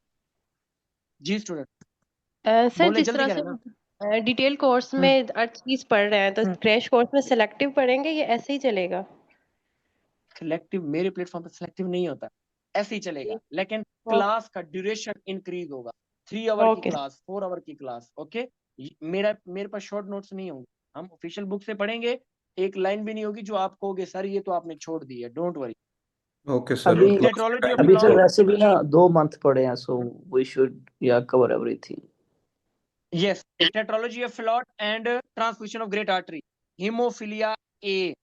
जी स्टूडेंट, सर बोले जिस जल्दी तरह करें से ना। डिटेल कोर्स हम्म में हर चीज पढ़ रहे हैं, तो हम्म क्रैश कोर्स में सिलेक्टिव पढ़ेंगे या ऐसे ही चलेगा? सिलेक्टिव मेरे प्लेटफॉर्म पर सिलेक्टिव नहीं होता, ऐसे ही चलेगा, लेकिन क्लास का ड्यूरेशन इंक्रीज होगा, 3 आवर की ओके। क्लास, 4 आवर की क्लास, ओके। मेरे पास शॉर्ट नोट्स नहीं होंगे, हम ऑफिशियल बुक से पढ़ेंगे, एक लाइन भी नहीं होगी जो आप कहोगे सर ये तो आपने छोड़ दी है, डोंट वरी। ओके सर, अभी और क्लास का टेट्रोलॉजी ऑफ अभी टाइमिंग सर क्या फ्लॉट, होगा? वैसे भी ना 2 मंथ पड़े हैं, सो वी शुड या cover everything. Yes, tetralogy of Fallot and transmission of great artery, haemophilia A,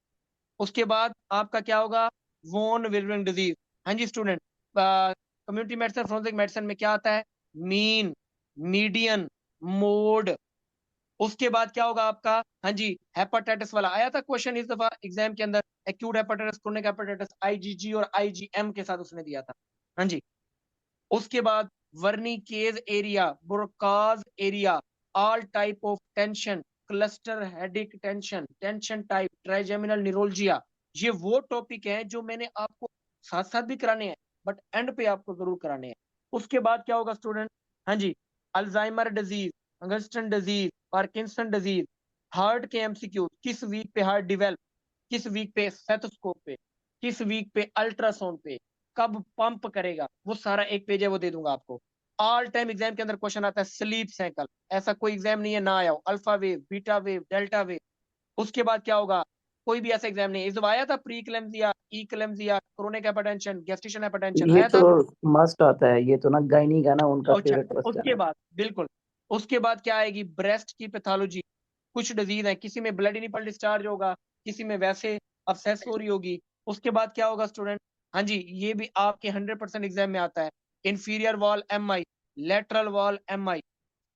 उसके बाद आपका क्या होगा, वॉन विल्बरिंग डिजीज। हाँ जी student, community medicine forensic medicine में क्या आता है, मीन, मीडियन, मोड। उसके बाद क्या होगा आपका, हाँ जी, हेपेटाइटिस वाला आया था क्वेश्चन इस दफा एग्जाम के अंदर, acute hepatitis, chronic hepatitis, IgG और आईजीएम के साथ उसने दिया था। हाँ जी, उसके बाद Wernicke's area, Broca's area, all type of tension, cluster headache tension, tension type, trigeminal neuralgia. ये वो टॉपिक हैं जो मैंने आपको साथ साथ भी कराने हैं, बट एंड पे आपको जरूर कराने हैं। उसके बाद क्या होगा स्टूडेंट, हाँ जी, Alzheimer disease, Huntington disease, Parkinson disease, heart के एमसीक्यू, किस वीक पे हार्ट डिवेल्प, किस वीक पे स्टेथोस्कोप पे, किस वीक पे अल्ट्रासाउंड पे, कब पंप करेगा, वो सारा एक पेज है, वो दे दूंगा आपको। ऑल टाइम एग्जाम के अंदर क्वेश्चन आता है स्लीप साइकिल, ऐसा कोई एग्जाम नहीं है ना आया हो, alpha wave, beta wave, delta wave. उसके बाद क्या होगा, कोई भी ऐसा एग्जाम नहीं है, इस बार आया था प्री क्लेम्सिया, ई क्लेम्सिया, क्रोनिक हाइपरटेंशन, गैस्ट्रेशन हाइपरटेंशन, ये आया तो था। मस्ट आता है, ये तो ना गायनी का ना उनका अच्छा, फेवरेट क्वेश्चन उसके है। बाद बिल्कुल, उसके बाद क्या आएगी, ब्रेस्ट की पैथोलॉजी। कुछ डिजीज है, किसी में ब्लड निपल डिस्चार्ज होगा, किसी में वैसे अब्सेस हो रही होगी। उसके बाद क्या होगा स्टूडेंट, हाँ जी, ये भी आपके 100% एग्जाम में आता है, inferior wall MI, lateral wall MI.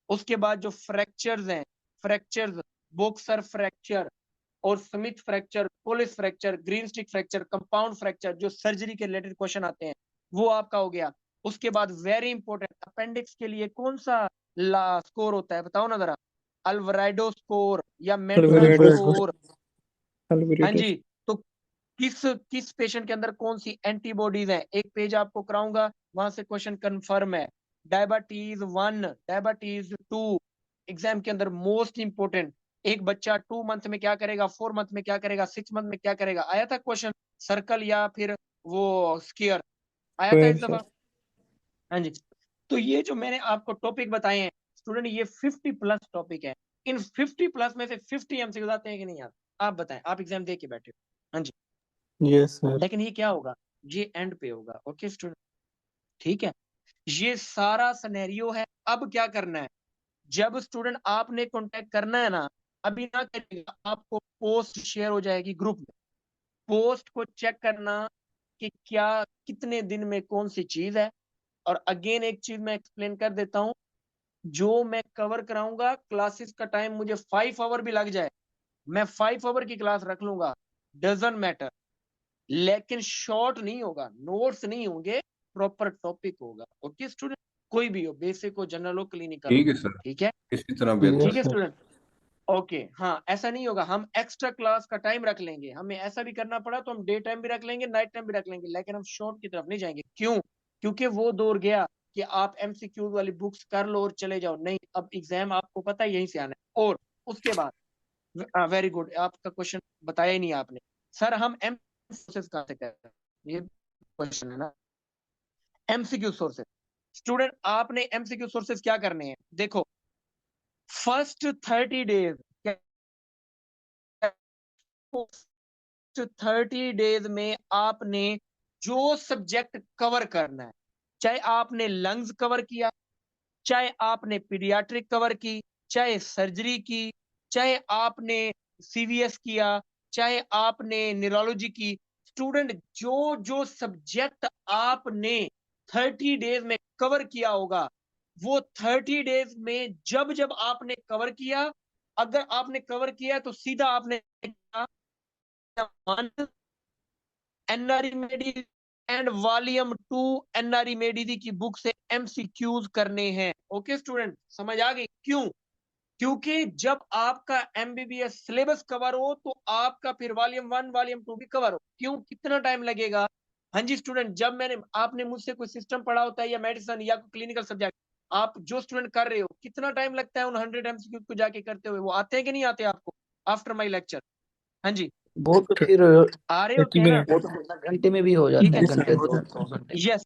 उसके बाद जो फ्रैक्चर्स हैं, फ्रैक्चर्स, बोक्सर फ्रैक्चर और Smith fracture, police fracture, green stick fracture, compound fracture, जो सर्जरी के रिलेटेड क्वेश्चन आते हैं, वो आपका हो गया। उसके बाद वेरी इंपॉर्टेंट, अपेंडिक्स के लिए कौन सा स्कोर होता है, बताओ ना जरा, अल्वराइडो स्कोर या मेंट्रल स्कोर। हाँ जी, तो किस किस पेशेंट के अंदर कौन सी एंटीबॉडीज है, एक पेज आपको कराऊंगा, वहां से क्वेश्चन कंफर्म है। डायबिटीज 1, डायबिटीज 2, एग्जाम के अंदर मोस्ट इंपोर्टेंट, एक बच्चा 2 मंथ में क्या करेगा, 4 मंथ में क्या करेगा, 6 मंथ में क्या करेगा, आया था क्वेश्चन, सर्कल या फिर वो स्क्वायर, आया था इस दफा। हाँ जी, तो ये जो मैंने आपको टॉपिक बताए हैं स्टूडेंट, ये 50+ टॉपिक है। इन 50+ में से 50 एमसीक्यू आते हैं कि नहीं आते, आप बताएं, आप एग्जाम दे के बैठे हो। हाँ जी, यस सर। लेकिन ये क्या होगा, ये एंड पे होगा। ओके स्टूडेंट, ठीक है, ये सारा सिनेरियो है। अब क्या करना है, जब स्टूडेंट आपने कांटेक्ट करना है ना, अभी ना करिएगा, आपको पोस्ट शेयर हो जाएगी ग्रुप में, पोस्ट को चेक करना कि क्या कितने दिन में कौन सी चीज है। और अगेन एक चीज मैं एक्सप्लेन कर देता हूं, जो मैं कवर कराऊंगा क्लासेस का टाइम मुझे 5 आवर भी लग जाए, मैं 5 आवर की क्लास रख लूंगा, डजंट मैटर, लेकिन शॉर्ट नहीं होगा, नोट्स नहीं होंगे, प्रॉपर टॉपिक होगा। ओके स्टूडेंट, कोई भी हो, बेसिक हो, जनरल हो, क्लिनिकल हो, ठीक है सर, ठीक है, इसी तरह यस बेहतर ठीक है सर। स्टूडेंट। ओके, हाँ, ऐसा नहीं होगा, हम एक्स्ट्रा क्लास का टाइम रख लेंगे, हमें ऐसा भी करना पड़ा तो हम डे टाइम भी रख लेंगे, नाइट टाइम भी रख लेंगे, लेकिन हम शॉर्ट की तरफ नहीं जाएंगे। क्यों? क्योंकि वो दौर गया कि आप एमसीक्यू वाली बुक्स कर लो और चले जाओ, नहीं, अब एग्जाम आपको पता है यहीं से आना है। और उसके बाद, वेरी गुड, आपका क्वेश्चन बताया ही नहीं आपने, सर हम एम सोर्सेस कहाँ से कर रहे हैं, ये क्वेश्चन है ना, एमसीक्यू सोर्सेस। स्टूडेंट आपने एमसीक्यू सोर्सेस क्या करने हैं, देखो, फर्स्ट 30 डेज, 30 डेज में आपने जो सब्जेक्ट कवर करना है, चाहे आपने लंग्स कवर किया, चाहे आपने पीडियाट्रिक कवर की, चाहे सर्जरी की, चाहे आपने सीवीएस किया, चाहे आपने न्यूरोलॉजी की, स्टूडेंट जो जो सब्जेक्ट आपने 30 डेज में कवर किया होगा, वो 30 डेज में जब जब आपने कवर किया, अगर आपने कवर किया तो सीधा आपने NRE medi and volume 2 NRE medi की बुक से एमसीक्यूज करने हैं। ओके स्टूडेंट, समझ आ गई? क्यों? क्योंकि जब आपका एमबीबीएस सिलेबस कवर हो तो आपका फिर वॉल्यूम 1 वॉल्यूम 2 भी कवर हो। क्यों, कितना टाइम लगेगा? हाँ जी स्टूडेंट, जब मैंने आपने मुझसे कोई सिस्टम पढ़ा होता है या मेडिसिन या क्लिनिकल सब्जेक्ट, आप जो स्टूडेंट कर रहे हो, कितना टाइम लगता है उन 100 एमसीक्यू को जाके करते हुए? वो आते हैं कि नहीं आते आपको आफ्टर माई लेक्चर? हाँ जी, वो तो फिर आ रहे होते 30 हैं ना, मिनट। वो तो फिर घंटे में भी हो ठीक जाते है, हैं, यस घंटे सर। 2 घंटे में यस।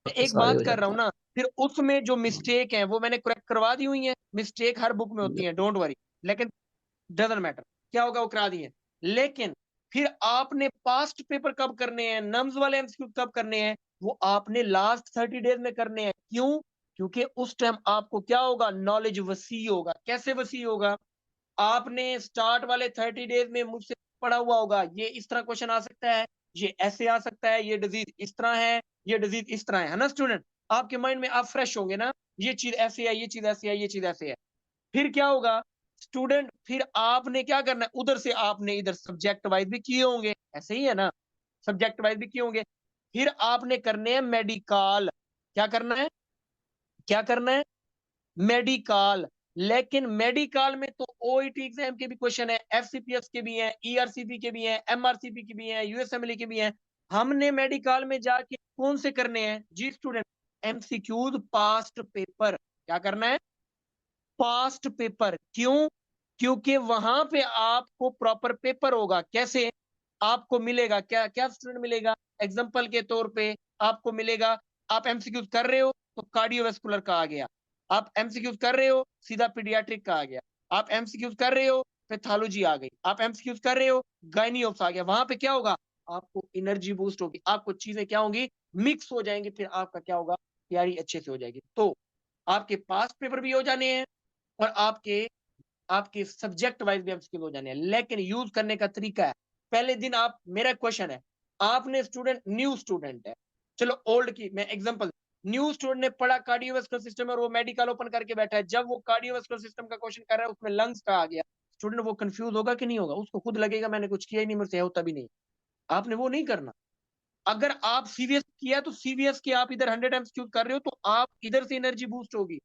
एक सारे बात हो कर रहा जाते हूं ना, फिर उसमें जो मिस्टेक है वो मैंने करेक्ट करवा दी हुई है, मिस्टेक हर बुक में होती हैं। है, डोंट वरी, लेकिन डजंट मैटर, क्या होगा, वो करा दिए। लेकिन फिर आपने पास्ट पेपर कब करने हैं, नम्स वाले एमसीक्यू कब करने हैं, वो आपने लास्ट 30 डेज में करने हैं। क्यों? क्योंकि उस टाइम आपको क्या होगा, नॉलेज वसी होगा। कैसे वसी होगा? आपने स्टार्ट वाले 30 डेज में मुझसे पढ़ा हुआ होगा ये इस तरह क्वेश्चन आ सकता है, ये ऐसे आ सकता है, ये डिजीज इस तरह है, ये डिजीज इस तरह है ना स्टूडेंट। आपके माइंड में आप फ्रेश होंगे ना, ये चीज ऐसे है, ये चीज ऐसे है, ये चीज ऐसे है। फिर क्या होगा स्टूडेंट, फिर आपने क्या करना है, उधर से आपने इधर सब्जेक्ट वाइज भी किए होंगे, ऐसे ही है ना, सब्जेक्ट वाइज भी किए होंगे। फिर आपने करने हैं मेडिकल, क्या करना है, क्या करना है, मेडिकल। लेकिन मेडिकल में तो ओईटी एग्जाम के भी क्वेश्चन है, एफसीपीएस के भी हैं, ईआरसीपी के भी हैं, एमआरसीपी के भी हैं, यूएसएमएलई के भी हैं। हमने मेडिकल में जाके कौन से करने हैं जी स्टूडेंट, एमसीक्यूज पास्ट पेपर। क्या करना है, पास्ट पेपर। क्यों, क्योंकि वहां पे आपको प्रॉपर पेपर होगा। कैसे आपको मिलेगा, क्या क्या स्टूडेंट मिलेगा, एग्जांपल के तौर पे आपको मिलेगा, आप एमसीक्यूज कर रहे हो तो कार्डियोवैस्कुलर का आ गया, आप एमसीक्यूज कर रहे हो सीधा पीडियाट्रिक का आ गया, आप एमसीक्यूज कर रहे हो पैथोलॉजी आ गई, आप एमसीक्यूज कर रहे हो गायनियोप्स आ गया। वहां पे क्या होगा, आपको एनर्जी बूस्ट होगी, आपको चीजें क्या होंगी, मिक्स हो जाएंगी, फिर आपका क्या होगा, तैयारी अच्छे से हो जाएगी। तो आपके पास्ट पेपर भी हो जाने हैं और आपके आपके सब्जेक्ट वाइज भी एमसीक्यू हो जाने हैं। लेकिन यूज करने का तरीका है, पहले दिन आप, मेरा क्वेश्चन है, आपने स्टूडेंट, न्यू स्टूडेंट है, चलो ओल्ड की मैं एग्जांपल, न्यू स्टूडेंट ने पढ़ा कार्डियोवैस्कुलर सिस्टम और वो मेडिकल ओपन करके बैठा है, जब वो कार्डियोवैस्कुलर सिस्टम का क्वेश्चन कर रहा है उसमें लंग्स का आ गया, स्टूडेंट वो कंफ्यूज होगा कि नहीं होगा, उसको खुद लगेगा मैंने कुछ किया ही नहीं, मुझसे होता भी नहीं। आपने वो नहीं करना। अगर आप सीवीएस किया तो सीवीएस के आप इधर 100 एमसीक्यू कर रहे हो तो आप इधर से एनर्जी बूस्ट होगी,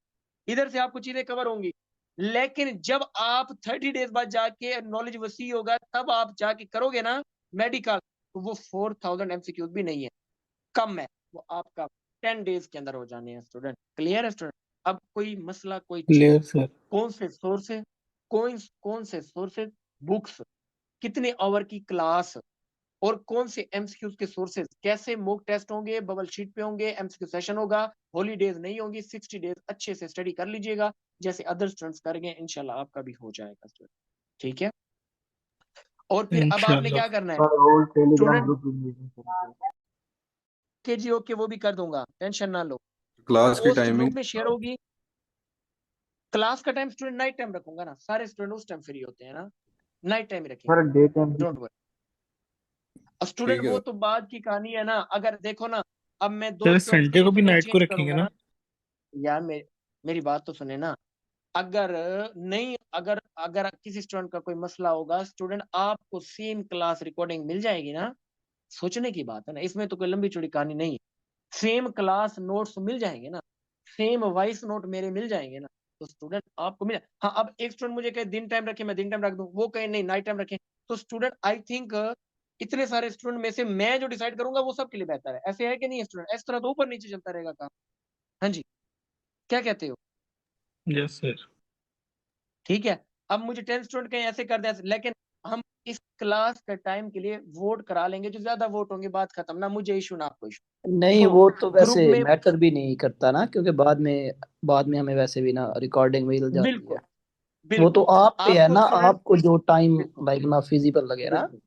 इधर से आपको चीजें कवर होंगी। लेकिन जब आप 30 डेज बाद जाके नॉलेज वसी होगा तब आप जाके करोगे ना मेडिकल, तो वो 4000 एमसीक्यूज भी नहीं है, कम है, वो आपका 10 डेज के अंदर हो जाने हैं स्टूडेंट। क्लियर है स्टूडेंट। अब कोई मसला, कोई चीज, क्लियर सर। कौन से सोर्सेज, कौन से सोर्सेज, बुक्स, कितने आवर की क्लास, और कौन से एमसीक्यूज के सोर्सेज, कैसे मॉक टेस्ट होंगे, बबल शीट पे होंगे, एमसीक्यू सेशन होगा, हॉलीडेज नहीं होंगी, 60 डेज अच्छे से स्टडी कर लीजिएगा जैसे अदर स्टूडेंट्स करेंगे, इंशाल्लाह आपका भी हो जाएगा स्टूडेंट। ठीक है, और फिर अब आपने इंशाल्लाह। क्या करना है sir roll Telegram student, group में के जी ओके वो भी कर दूंगा, टेंशन ना लो, क्लास की पोस्ट टाइमिंग ग्रुप में शेयर होगी। क्लास का टाइम स्टूडेंट नाइट टाइम रखूंगा ना, सारे स्टूडेंट उस टाइम फ्री होते हैं ना, नाइट टाइम ही रखेंगे, sir day time don't worry. Student ठीक है। वो तो बाद की कहानी है ना, अगर देखो ना, अब मैं 2 सर स्टूडेंट्स के संडे लिए को भी इंटरवल नाइट को चेंज रखेंगे करूंगा ना? ना, यार मेरी बात तो सुने ना, अगर नहीं, अगर अगर किसी स्टूडेंट का कोई मसला होगा, स्टूडेंट आपको सेम क्लास रिकॉर्डिंग मिल जाएगी ना, सोचने की बात है ना, इसमें तो कोई लंबी चौड़ी कहानी नहीं है, सेम क्लास नोट्स मिल जाएंगे ना, सेम वॉइस नोट मेरे मिल जाएंगे ना, तो स्टूडेंट आपको मिले। हाँ, अब एक स्टूडेंट मुझे कहे दिन टाइम रखे, मैं दिन टाइम रख दूं, वो कहे नहीं नाइट टाइम रखें, तो स्टूडेंट आई थिंक इतने सारे स्टूडेंट में से मैं जो डिसाइड करूंगा वो सबके लिए बेहतर है। ऐसे है कि नहीं है स्टूडेंट, इस तरह तो ऊपर नीचे चलता रहेगा काम। हाँ जी, क्या कहते हो। Yes sir. ठीक है, अब मुझे 10 स्टूडेंट कहीं ऐसे कर दे, लेकिन हम इस क्लास का टाइम के लिए वोट करा लेंगे, जो ज्यादा वोट होंगे बात खत्म, ना मुझे इशू ना आपको इशू। नहीं, तो वो तो ग्रुप वैसे में मैटर भी नहीं करता ना, क्योंकि बाद में हमें वैसे भी ना रिकॉर्डिंग मिल जाती है। बिल्कुल वो तो बिल्कुल आप पे है आपको ना, स्टूडेंट, आपको जो टाइम बिल्कुल लाइक ना फिजिबल लगे ना। बिल्कुल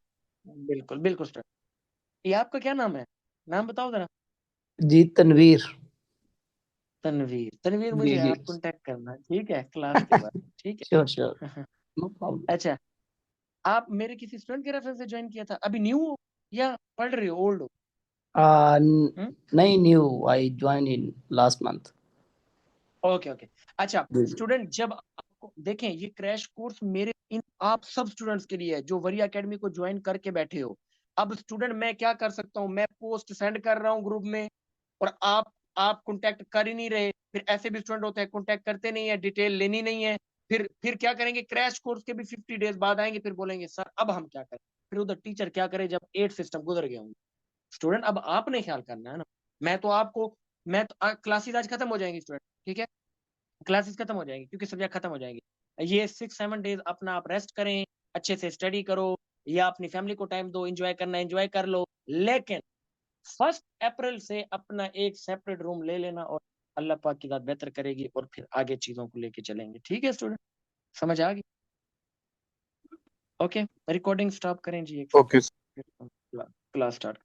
बिल्कुल बिल्कुल स्टूडेंट। ये आपका क्या नाम है, नाम बताओ जरा। जी तनवीर। तनवीर, तनवीर जी मुझे जी। आप कांटेक्ट करना, ठीक है, क्लास के बाद, ठीक श्योर श्योर, है। No problem. अच्छा, आप मेरे किसी स्टूडेंट के रेफरेंस से ज्वाइन किया था, अभी न्यू हो या पढ़ रहे हो, ओल्ड हो। नहीं, new, I join in last month. Okay okay. अच्छा जी जी। स्टूडेंट, जब आपको देखें, ये क्रैश कोर्स मेरे इन आप सब स्टूडेंट्स के लिए है जो वरी एकेडमी को ज्वाइन करके बैठे हो। अब स्टूडेंट मैं क्या कर सकता हूँ, मैं पोस्ट सेंड कर रहा हूँ ग्रुप में, और आप कांटेक्ट कर ही नहीं रहे, फिर ऐसे भी स्टूडेंट होते हैं कांटेक्ट करते नहीं है, डिटेल लेनी नहीं है, फिर क्या करेंगे, क्रैश कोर्स के भी 50 डेज बाद आएंगे, फिर बोलेंगे सर अब हम क्या करें, फिर उधर टीचर क्या करे जब 8 सिस्टम गुजर गए होंगे। स्टूडेंट अब आपने ख्याल करना है ना, मैं तो क्लासेस आज खत्म हो जाएंगी स्टूडेंट, ठीक है, क्लासेस खत्म हो जाएंगी क्योंकि सब्जेक्ट खत्म हो जाएंगे। ये 6-7 डेज अपना आप रेस्ट करें, अच्छे से स्टडी करो, या अपनी फैमिली को टाइम दो, एंजॉय करना एंजॉय कर लो, लेकिन 1 अप्रैल से अपना एक सेपरेट रूम ले लेना, और अल्लाह पाक की बात बेहतर करेगी, और फिर आगे चीजों को लेके चलेंगे। ठीक है स्टूडेंट, समझ आ गई। ओके, रिकॉर्डिंग स्टॉप करें जी, एक ओके। Second, class start.